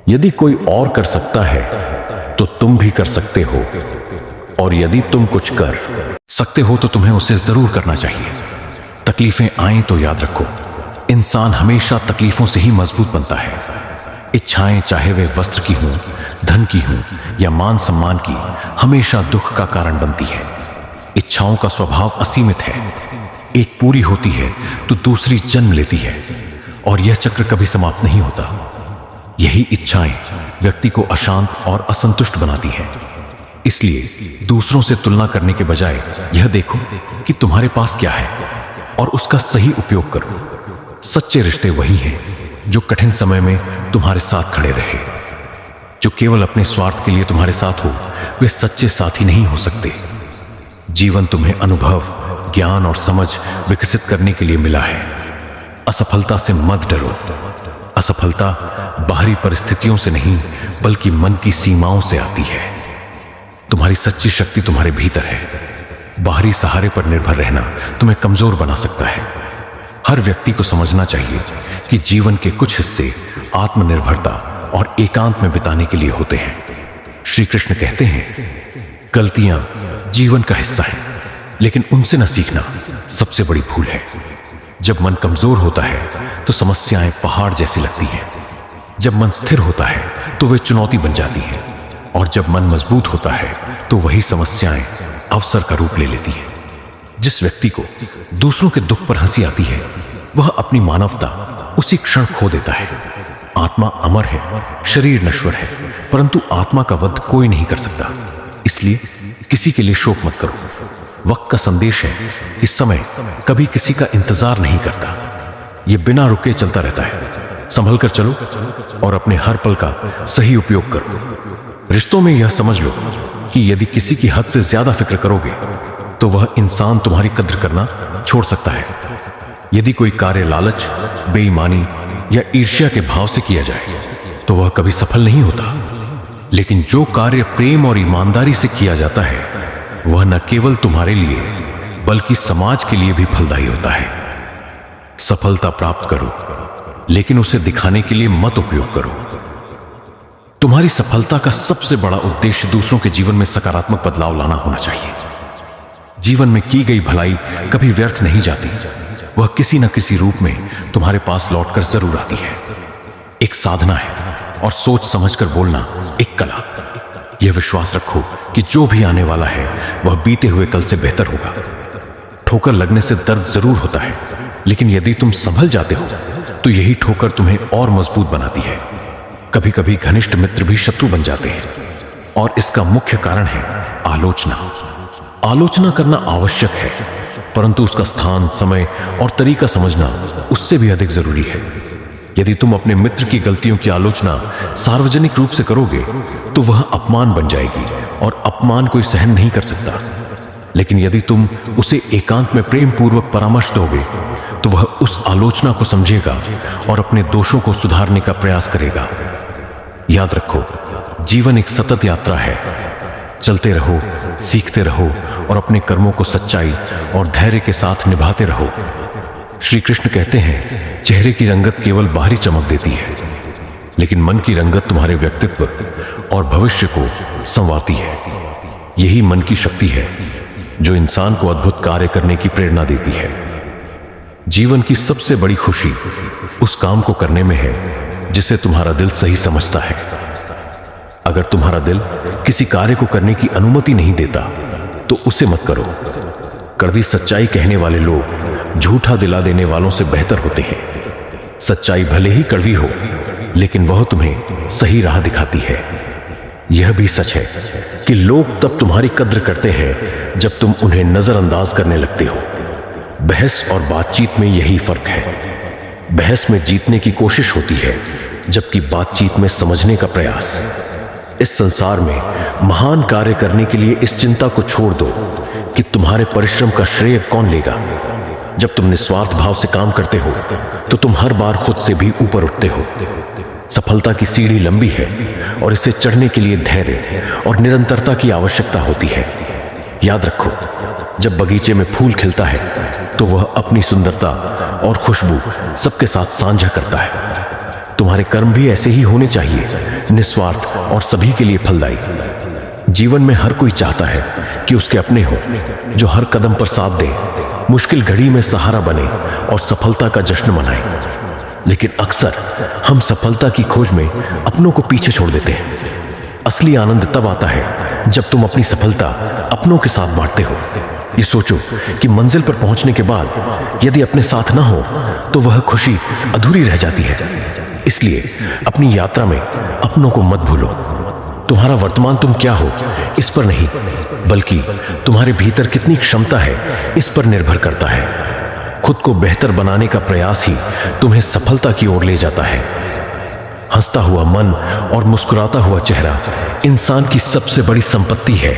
यदि कोई और कर सकता है तो तुम भी कर सकते हो, और यदि तुम कुछ कर सकते हो तो तुम्हें उसे जरूर करना चाहिए। तकलीफें आए तो याद रखो, इंसान हमेशा तकलीफों से ही मजबूत बनता है। इच्छाएं, चाहे वे वस्त्र की हों, धन की हों या मान सम्मान की, हमेशा दुख का कारण बनती है। इच्छाओं का स्वभाव असीमित है, एक पूरी होती है तो दूसरी जन्म लेती है, और यह चक्र कभी समाप्त नहीं होता। यही इच्छाएं व्यक्ति को अशांत और असंतुष्ट बनाती हैं। इसलिए दूसरों से तुलना करने के बजाय यह देखो कि तुम्हारे पास क्या है और उसका सही उपयोग करो। सच्चे रिश्ते वही हैं जो कठिन समय में तुम्हारे साथ खड़े रहे। जो केवल अपने स्वार्थ के लिए तुम्हारे साथ हो, वे सच्चे साथी नहीं हो सकते। जीवन तुम्हें अनुभव, ज्ञान और समझ विकसित करने के लिए मिला है। असफलता से मत डरो। असफलता बाहरी परिस्थितियों से नहीं, बल्कि मन की सीमाओं से आती है। तुम्हारी सच्ची शक्ति तुम्हारे भीतर है। बाहरी सहारे पर निर्भर रहना तुम्हें कमजोर बना सकता है। हर व्यक्ति को समझना चाहिए कि जीवन के कुछ हिस्से आत्मनिर्भरता और एकांत में बिताने के लिए होते हैं। श्री कृष्ण कहते हैं, गलतियां जीवन का हिस्सा हैं, लेकिन उनसे न सीखना सबसे बड़ी भूल है। जब मन कमजोर होता है तो समस्याएं पहाड़ जैसी लगती हैं। जब मन स्थिर होता है तो वे चुनौती बन जाती हैं, और जब मन मजबूत होता है तो वही समस्याएं अवसर का रूप ले लेती हैं। जिस व्यक्ति को दूसरों के दुख पर हंसी आती है, वह अपनी मानवता उसी क्षण खो देता है। आत्मा अमर है, शरीर नश्वर है, परंतु आत्मा का वध कोई नहीं कर सकता। इसलिए किसी के लिए शोक मत करो। वक्त का संदेश है कि समय कभी किसी का इंतजार नहीं करता, यह बिना रुके चलता रहता है। संभल कर चलो और अपने हर पल का सही उपयोग करो। रिश्तों में यह समझ लो कि यदि किसी की हद से ज्यादा फिक्र करोगे तो वह इंसान तुम्हारी कद्र करना छोड़ सकता है। यदि कोई कार्य लालच, बेईमानी या ईर्ष्या के भाव से किया जाए तो वह कभी सफल नहीं होता। लेकिन जो कार्य प्रेम और ईमानदारी से किया जाता है, वह न केवल तुम्हारे लिए बल्कि समाज के लिए भी फलदायी होता है। सफलता प्राप्त करो, लेकिन उसे दिखाने के लिए मत उपयोग करो। तुम्हारी सफलता का सबसे बड़ा उद्देश्य दूसरों के जीवन में सकारात्मक बदलाव लाना होना चाहिए। जीवन में की गई भलाई कभी व्यर्थ नहीं जाती, वह किसी न किसी रूप में तुम्हारे पास लौटकर जरूर आती है। एक साधना है, और सोच समझकर बोलना एक कला। यह विश्वास रखो कि जो भी आने वाला है वह बीते हुए कल से बेहतर होगा। ठोकर लगने से दर्द जरूर होता है, लेकिन यदि तुम संभल जाते हो तो यही ठोकर तुम्हें और मजबूत बनाती है। कभी कभी घनिष्ठ मित्र भी शत्रु बन जाते हैं, और इसका मुख्य कारण है आलोचना। आलोचना करना आवश्यक है, परंतु उसका स्थान, समय और तरीका समझना उससे भी अधिक जरूरी है। यदि तुम अपने मित्र की गलतियों की आलोचना सार्वजनिक रूप से करोगे तो वह अपमान बन जाएगी, और अपमान कोई सहन नहीं कर सकता। लेकिन यदि तुम उसे एकांत में प्रेम पूर्वक परामर्श दोगे तो वह उस आलोचना को समझेगा और अपने दोषों को सुधारने का प्रयास करेगा। याद रखो, जीवन एक सतत यात्रा है। चलते रहो, सीखते रहो और अपने कर्मों को सच्चाई और धैर्य के साथ निभाते रहो। श्री कृष्ण कहते हैं, चेहरे की रंगत केवल बाहरी चमक देती है, लेकिन मन की रंगत तुम्हारे व्यक्तित्व और भविष्य को संवारती है। यही मन की शक्ति है जो इंसान को अद्भुत कार्य करने की प्रेरणा देती है। जीवन की सबसे बड़ी खुशी उस काम को करने में है जिसे तुम्हारा दिल सही समझता है। अगर तुम्हारा दिल किसी कार्य को करने की अनुमति नहीं देता तो उसे मत करो। कड़वी सच्चाई कहने वाले लोग झूठा दिला देने वालों से बेहतर होते हैं। सच्चाई भले ही कड़वी हो, लेकिन वह तुम्हें सही राह दिखाती है। यह भी सच है कि लोग तब तुम्हारी कद्र करते हैं जब तुम उन्हें नजरअंदाज करने लगते हो। बहस और बातचीत में यही फर्क है। बहस में जीतने की कोशिश होती है, जबकि बातचीत में समझने का प्रयास। इस संसार में महान कार्य करने के लिए इस चिंता को छोड़ दो कि तुम्हारे परिश्रम का श्रेय कौन लेगा। जब तुम निस्वार्थ भाव से काम करते हो तो तुम हर बार खुद से भी ऊपर उठते हो। सफलता की सीढ़ी लंबी है और इसे चढ़ने के लिए धैर्य और निरंतरता की आवश्यकता होती है। याद रखो, जब बगीचे में फूल खिलता है तो वह अपनी सुंदरता और खुशबू सबके साथ साझा करता है। तुम्हारे कर्म भी ऐसे ही होने चाहिए, निस्वार्थ और सभी के लिए फलदायी। जीवन में हर कोई चाहता है कि उसके अपने हो, जो हर कदम पर साथ दे, मुश्किल घड़ी में सहारा बने और सफलता का जश्न मनाए। लेकिन अक्सर हम सफलता की खोज में अपनों को पीछे छोड़ देते हैं। असली आनंद तब आता है जब तुम अपनी सफलता अपनों के साथ बांटते हो। ये सोचो कि मंजिल पर पहुंचने के बाद यदि अपने साथ ना हो तो वह खुशी अधूरी रह जाती है। इसलिए अपनी यात्रा में अपनों को मत भूलो। तुम्हारा वर्तमान तुम क्या हो इस पर नहीं, बल्कि तुम्हारे भीतर कितनी क्षमता है इस पर निर्भर करता है। खुद को बेहतर बनाने का प्रयास ही तुम्हें सफलता की ओर ले जाता है। हंसता हुआ मन और मुस्कुराता हुआ चेहरा इंसान की सबसे बड़ी संपत्ति है।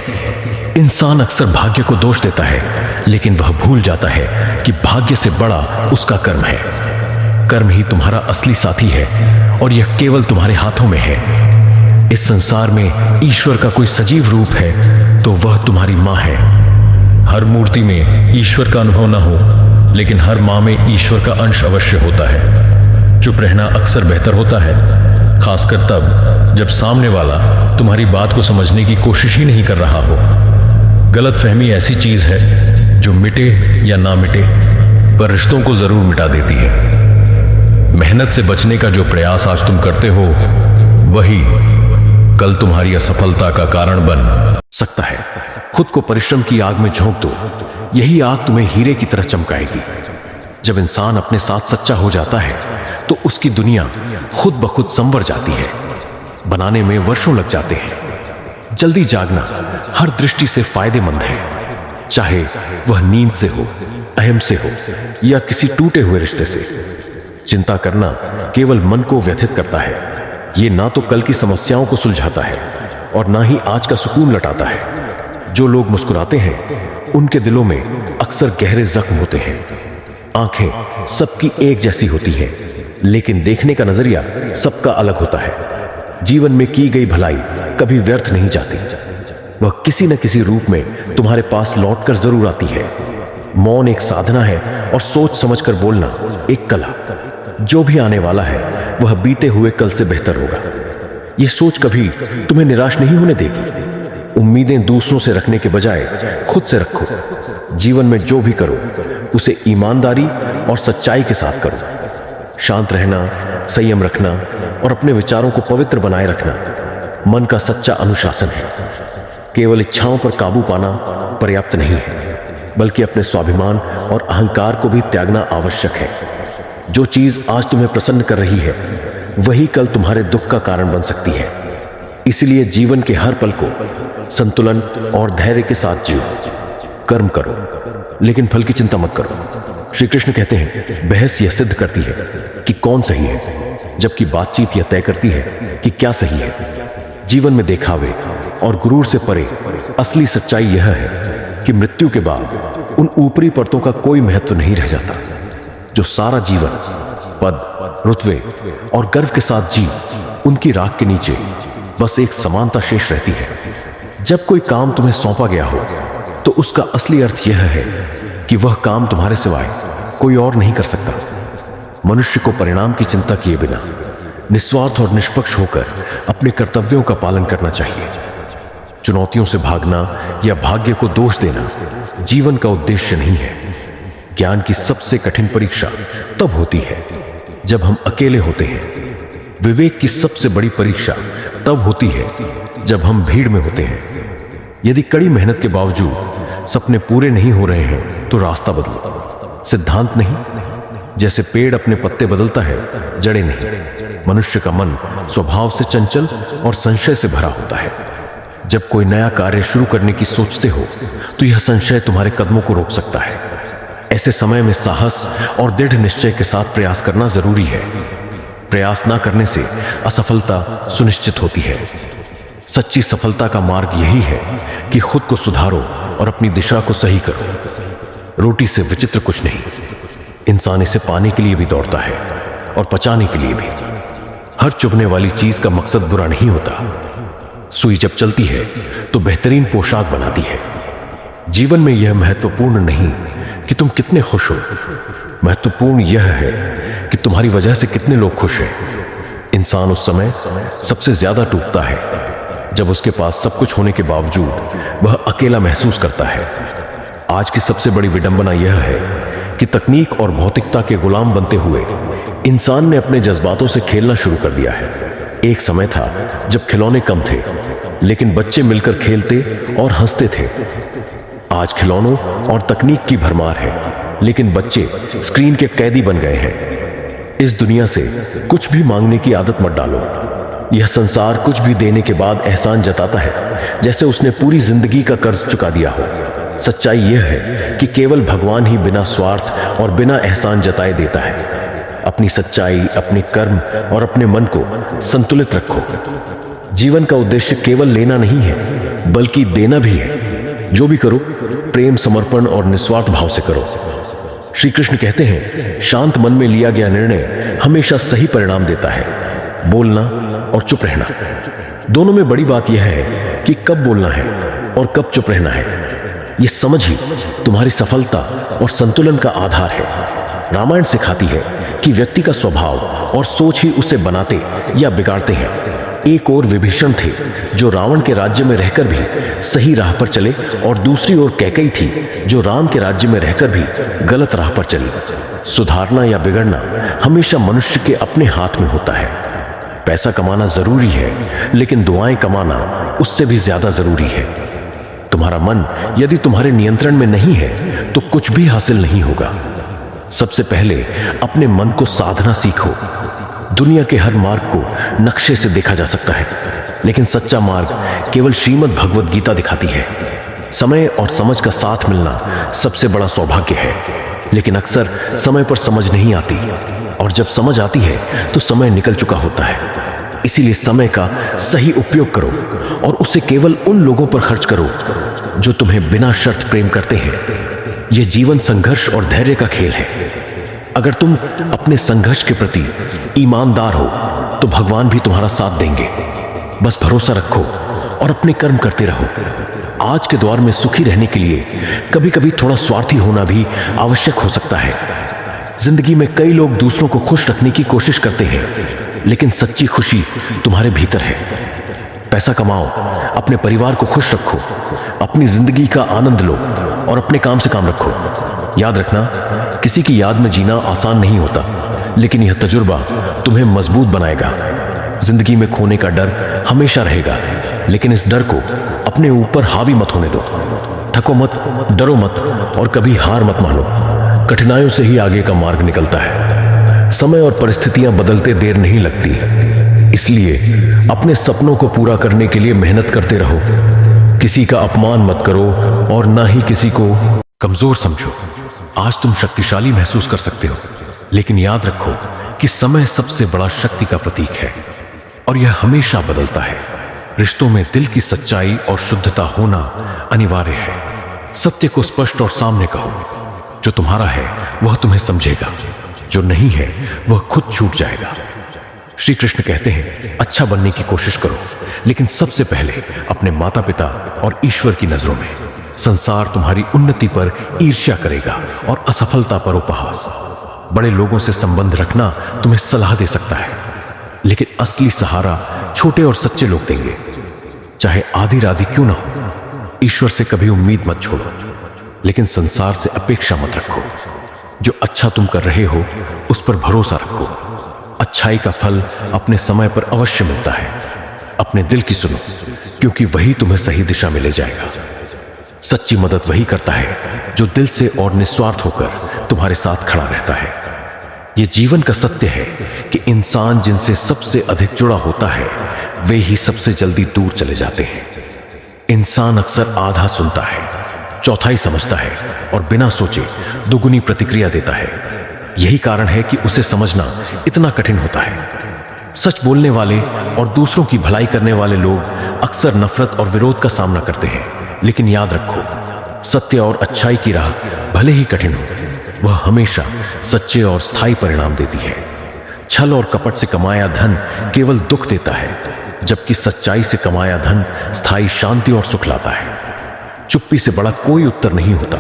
इंसान अक्सर भाग्य को दोष देता है, लेकिन वह भूल जाता है कि भाग्य से बड़ा उसका कर्म है। कर्म ही तुम्हारा असली साथी है और यह केवल तुम्हारे हाथों में है। इस संसार में ईश्वर का कोई सजीव रूप है तो वह तुम्हारी माँ है। हर मूर्ति में ईश्वर का अनुभव न हो, लेकिन हर माँ में ईश्वर का अंश अवश्य होता है। चुप रहना अक्सर बेहतर होता है, खासकर तब जब सामने वाला तुम्हारी बात को समझने की कोशिश ही नहीं कर रहा हो। गलतफहमी ऐसी चीज है जो मिटे या ना मिटे, पर रिश्तों को जरूर मिटा देती है। मेहनत से बचने का जो प्रयास आज तुम करते हो, वही कल तुम्हारी असफलता का कारण बन सकता है। खुद को परिश्रम की आग में झोंक दो, यही आग तुम्हें हीरे की तरह चमकाएगी। जब इंसान अपने साथ सच्चा हो जाता है तो उसकी दुनिया खुद ब खुद संवर जाती है। बनाने में वर्षों लग जाते हैं। जल्दी जागना हर दृष्टि से फायदेमंद है, चाहे वह नींद से हो, अहम से हो या किसी टूटे हुए रिश्ते से। चिंता करना केवल मन को व्यथित करता है। ये ना तो कल की समस्याओं को सुलझाता है और ना ही आज का सुकून लौटाता है। जो लोग मुस्कुराते हैं उनके दिलों में अक्सर गहरे जख्म होते हैं। आंखें सबकी एक जैसी होती हैं, लेकिन देखने का नजरिया सबका अलग होता है। जीवन में की गई भलाई कभी व्यर्थ नहीं जाती। वह किसी न किसी रूप में तुम्हारे पास लौटकर जरूर आती है। मौन एक साधना है और सोच समझकर बोलना एक कला। जो भी आने वाला है वह बीते हुए कल से बेहतर होगा। यह सोच कभी तुम्हें निराश नहीं होने देगी। उम्मीदें दूसरों से रखने के बजाय खुद से रखो। जीवन में जो भी करो उसे ईमानदारी और सच्चाई के साथ करो। शांत रहना, संयम रखना और अपने विचारों को पवित्र बनाए रखना मन का सच्चा अनुशासन है। केवल इच्छाओं पर काबू पाना पर्याप्त नहीं है, बल्कि अपने स्वाभिमान और अहंकार को भी त्यागना आवश्यक है। जो चीज आज तुम्हें प्रसन्न कर रही है वही कल तुम्हारे दुख का कारण बन सकती है। इसलिए जीवन के हर पल को संतुलन और धैर्य के साथ जियो। कर्म करो, लेकिन फल की चिंता मत करो। श्री कृष्ण कहते हैं, बहस यह सिद्ध करती है कि कौन सही है, जबकि बातचीत यह तय करती है कि क्या सही है। जीवन में दिखावे और गुरूर से परे असली सच्चाई यह है कि मृत्यु के बाद उन ऊपरी परतों का कोई महत्व नहीं रह जाता। जो सारा जीवन पद, रुतबे और गर्व के साथ जी, उनकी राख के नीचे बस एक समानता शेष रहती है। जब कोई काम तुम्हें सौंपा गया हो तो उसका असली अर्थ यह है कि वह काम तुम्हारे सिवाय कोई और नहीं कर सकता। मनुष्य को परिणाम की चिंता किए बिना निस्वार्थ और निष्पक्ष होकर अपने कर्तव्यों का पालन करना चाहिए। चुनौतियों से भागना या भाग्य को दोष देना जीवन का उद्देश्य नहीं है। ज्ञान की सबसे कठिन परीक्षा तब होती है जब हम अकेले होते हैं। विवेक की सबसे बड़ी परीक्षा तब होती है जब हम भीड़ में होते हैं। यदि कड़ी मेहनत के बावजूद सपने पूरे नहीं हो रहे हैं तो रास्ता बदलो। सिद्धांत नहीं, जैसे पेड़ अपने पत्ते बदलता है, जड़ें नहीं। मनुष्य का मन स्वभाव से चंचल और संशय से भरा होता है। जब कोई नया कार्य शुरू करने की सोचते हो तो यह संशय तुम्हारे कदमों को रोक सकता है। ऐसे समय में साहस और दृढ़ निश्चय के साथ प्रयास करना जरूरी है। प्रयास ना करने से असफलता सुनिश्चित होती है। सच्ची सफलता का मार्ग यही है कि खुद को सुधारो और अपनी दिशा को सही करो। रोटी से विचित्र कुछ नहीं। इंसान इसे पाने के लिए भी दौड़ता है और पचाने के लिए भी। हर चुभने वाली चीज का मकसद बुरा नहीं होता। सुई जब चलती है तो बेहतरीन पोशाक बनाती है। जीवन में यह महत्वपूर्ण नहीं कि तुम कितने खुश हो, महत्वपूर्ण यह है कि तुम्हारी वजह से कितने लोग खुश हैं। इंसान उस समय सबसे ज्यादा टूटता है जब उसके पास सब कुछ होने के बावजूद वह अकेला महसूस करता है। आज की सबसे बड़ी विडंबना यह है कि तकनीक और भौतिकता के गुलाम बनते हुए इंसान ने अपने जज्बातों से खेलना शुरू कर दिया है। एक समय था जब खिलौने कम थे, लेकिन बच्चे मिलकर खेलते और हंसते थे। आज खिलौनों और तकनीक की भरमार है, लेकिन बच्चे स्क्रीन के कैदी बन गए हैं। इस दुनिया से कुछ भी मांगने की आदत मत डालो। यह संसार कुछ भी देने के बाद एहसान जताता है, जैसे उसने पूरी जिंदगी का कर्ज चुका दिया हो। सच्चाई यह है कि केवल भगवान ही बिना स्वार्थ और बिना एहसान जताए देता है। अपनी सच्चाई, अपने कर्म और अपने मन को संतुलित रखो। जीवन का उद्देश्य केवल लेना नहीं है, बल्कि देना भी है। जो भी करो, प्रेम, समर्पण और निस्वार्थ भाव से करो। श्री कृष्ण कहते हैं, शांत मन में लिया गया निर्णय हमेशा सही परिणाम देता है। बोलना और चुप रहना, दोनों में बड़ी बात यह है कि कब बोलना है और कब चुप रहना है। यह समझ ही तुम्हारी सफलता और संतुलन का आधार है। रामायण सिखाती है कि व्यक्ति का स्वभाव और सोच ही उसे बनाते या बिगाड़ते हैं। एक और विभीषण थे जो रावण के राज्य में रहकर भी सही राह पर चले, और दूसरी ओर कैकेयी थी जो राम के राज्य में रहकर भी गलत राह पर चली। सुधारना या बिगड़ना हमेशा मनुष्य के अपने हाथ में होता है। पैसा कमाना जरूरी है, लेकिन दुआएं कमाना उससे भी ज्यादा जरूरी है। तुम्हारा मन यदि तुम्हारे नियंत्रण में नहीं है तो कुछ भी हासिल नहीं होगा। सबसे पहले अपने मन को साधना सीखो। दुनिया के हर मार्ग को नक्शे से देखा जा सकता है, लेकिन सच्चा मार्ग केवल श्रीमद् भगवद गीता दिखाती है। समय और समझ का साथ मिलना सबसे बड़ा सौभाग्य है, लेकिन अक्सर समय पर समझ नहीं आती, और जब समझ आती है तो समय निकल चुका होता है। इसीलिए समय का सही उपयोग करो और उसे केवल उन लोगों पर खर्च करो जो तुम्हें बिना शर्त प्रेम करते हैं। यह जीवन संघर्ष और धैर्य का खेल है। अगर तुम अपने संघर्ष के प्रति ईमानदार हो तो भगवान भी तुम्हारा साथ देंगे। बस भरोसा रखो और अपने कर्म करते रहो। आज के दौर में सुखी रहने के लिए कभी कभी थोड़ा स्वार्थी होना भी आवश्यक हो सकता है। जिंदगी में कई लोग दूसरों को खुश रखने की कोशिश करते हैं, लेकिन सच्ची खुशी तुम्हारे भीतर है। पैसा कमाओ, अपने परिवार को खुश रखो, अपनी जिंदगी का आनंद लो और अपने काम से काम रखो। याद रखना, किसी की याद में जीना आसान नहीं होता, लेकिन यह तजुर्बा तुम्हें मजबूत बनाएगा। जिंदगी में खोने का डर हमेशा रहेगा, लेकिन इस डर को अपने ऊपर हावी मत होने दो। थको मत, डरो मत और कभी हार मत मानो। कठिनाइयों से ही आगे का मार्ग निकलता है। समय और परिस्थितियां बदलते देर नहीं लगती, इसलिए अपने सपनों को पूरा करने के लिए मेहनत करते रहो। किसी का अपमान मत करो और ना ही किसी को कमजोर समझो। आज तुम शक्तिशाली महसूस कर सकते हो, लेकिन याद रखो कि समय सबसे बड़ा शक्ति का प्रतीक है और यह हमेशा बदलता है। रिश्तों में दिल की सच्चाई और शुद्धता होना अनिवार्य है। सत्य को स्पष्ट और सामने कहो। जो तुम्हारा है वह तुम्हें समझेगा, जो नहीं है वह खुद छूट जाएगा। श्री कृष्ण कहते हैं, अच्छा बनने की कोशिश करो, लेकिन सबसे पहले अपने माता पिता और ईश्वर की नजरों में। संसार तुम्हारी उन्नति पर ईर्ष्या करेगा और असफलता पर उपहास। बड़े लोगों से संबंध रखना तुम्हें सलाह दे सकता है, लेकिन असली सहारा छोटे और सच्चे लोग देंगे, चाहे आधी राधी क्यों ना हो। ईश्वर से कभी उम्मीद मत छोड़ो, लेकिन संसार से अपेक्षा मत रखो। जो अच्छा तुम कर रहे हो उस पर भरोसा रखो। अच्छाई का फल अपने समय पर अवश्य मिलता है। अपने दिल की सुनो, क्योंकि वही तुम्हें सही दिशा में ले जाएगा। सच्ची मदद वही करता है जो दिल से और निस्वार्थ होकर तुम्हारे साथ खड़ा रहता है। यह जीवन का सत्य है कि इंसान जिनसे सबसे अधिक जुड़ा होता है वे ही सबसे जल्दी दूर चले जाते हैं। इंसान अक्सर आधा सुनता है, चौथाई समझता है और बिना सोचे दुगुनी प्रतिक्रिया देता है। यही कारण है कि उसे समझना इतना कठिन होता है। सच बोलने वाले और दूसरों की भलाई करने वाले लोग अक्सर नफरत और विरोध का सामना करते हैं, लेकिन याद रखो, सत्य और अच्छाई की राह भले ही कठिन हो, वह हमेशा सच्चे और स्थायी परिणाम देती है। छल और कपट से कमाया धन केवल दुख देता है, जबकि सच्चाई से कमाया धन स्थायी शांति और सुख लाता है। चुप्पी से बड़ा कोई उत्तर नहीं होता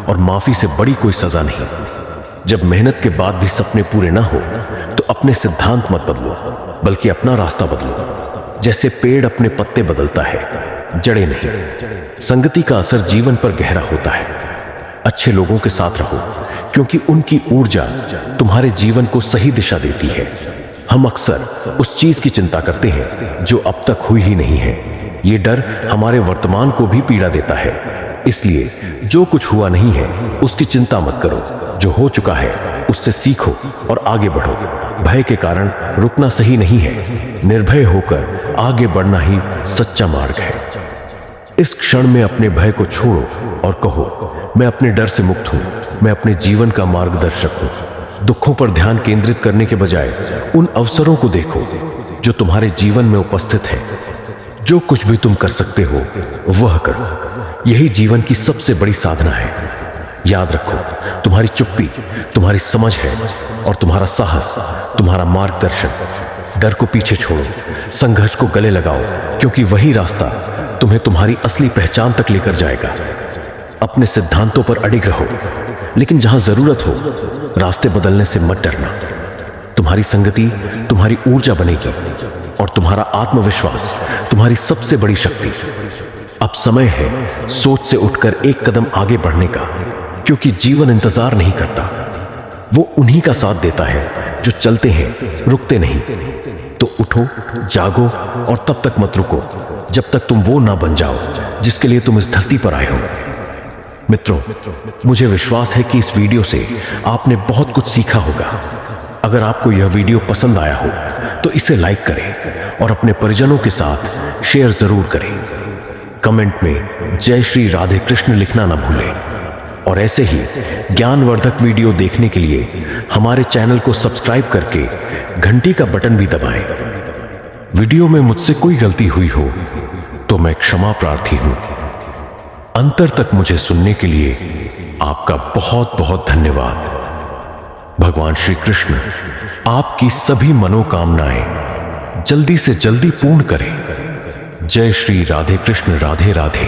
और माफी से बड़ी कोई सजा नहीं। जब मेहनत के बाद भी सपने पूरे ना हो तो अपने सिद्धांत मत बदलो, बल्कि अपना रास्ता बदलो। जैसे पेड़ अपने पत्ते बदलता है, जड़ें नहीं। संगति का असर जीवन पर गहरा होता है। अच्छे लोगों के साथ रहो, क्योंकि उनकी ऊर्जा तुम्हारे जीवन को सही दिशा देती है। हम अक्सर उस चीज की चिंता करते हैं जो अब तक हुई ही नहीं है। ये डर हमारे वर्तमान को भी पीड़ा देता है। इसलिए जो कुछ हुआ नहीं है उसकी चिंता मत करो, जो हो चुका है उससे सीखो और आगे बढ़ो। भय के कारण रुकना सही नहीं है, निर्भय होकर आगे बढ़ना ही सच्चा मार्ग है। इस क्षण में अपने भय को छोड़ो और कहो, मैं अपने डर से मुक्त हूं, मैं अपने जीवन का मार्गदर्शक हूं। दुखों पर ध्यान केंद्रित करने के बजाय उन अवसरों को देखो जो तुम्हारे जीवन में उपस्थित है। जो कुछ भी तुम कर सकते हो वह करो। यही जीवन की सबसे बड़ी साधना है। याद रखो, तुम्हारी चुप्पी तुम्हारी समझ है और तुम्हारा साहस तुम्हारा मार्गदर्शन। डर को पीछे छोड़ो, संघर्ष को गले लगाओ, क्योंकि वही रास्ता तुम्हें तुम्हारी असली पहचान तक लेकर जाएगा। अपने सिद्धांतों पर अडिग रहो, लेकिन जहां जरूरत हो रास्ते बदलने से मत डरना। तुम्हारी संगति तुम्हारी ऊर्जा बनेगी और तुम्हारा आत्मविश्वास तुम्हारी सबसे बड़ी शक्ति। अब समय है सोच से उठकर एक कदम आगे बढ़ने का, क्योंकि जीवन इंतजार नहीं करता, वो उन्हीं का साथ देता है जो चलते हैं, रुकते नहीं। तो उठो, जागो और तब तक मत रुको जब तक तुम वो ना बन जाओ जिसके लिए तुम इस धरती पर आए हो। मित्रों, मुझे विश्वास है कि इस वीडियो से आपने बहुत कुछ सीखा होगा। अगर आपको यह वीडियो पसंद आया हो तो इसे लाइक करें और अपने परिजनों के साथ शेयर जरूर करें। कमेंट में जय श्री राधे कृष्ण लिखना ना भूलें और ऐसे ही ज्ञानवर्धक वीडियो देखने के लिए हमारे चैनल को सब्सक्राइब करके घंटी का बटन भी दबाएं। वीडियो में मुझसे कोई गलती हुई हो तो मैं क्षमा प्रार्थी हूं। अंतर तक मुझे सुनने के लिए आपका बहुत बहुत धन्यवाद। भगवान श्री कृष्ण आपकी सभी मनोकामनाएं जल्दी से जल्दी पूर्ण करें। जय श्री राधे कृष्ण। राधे राधे।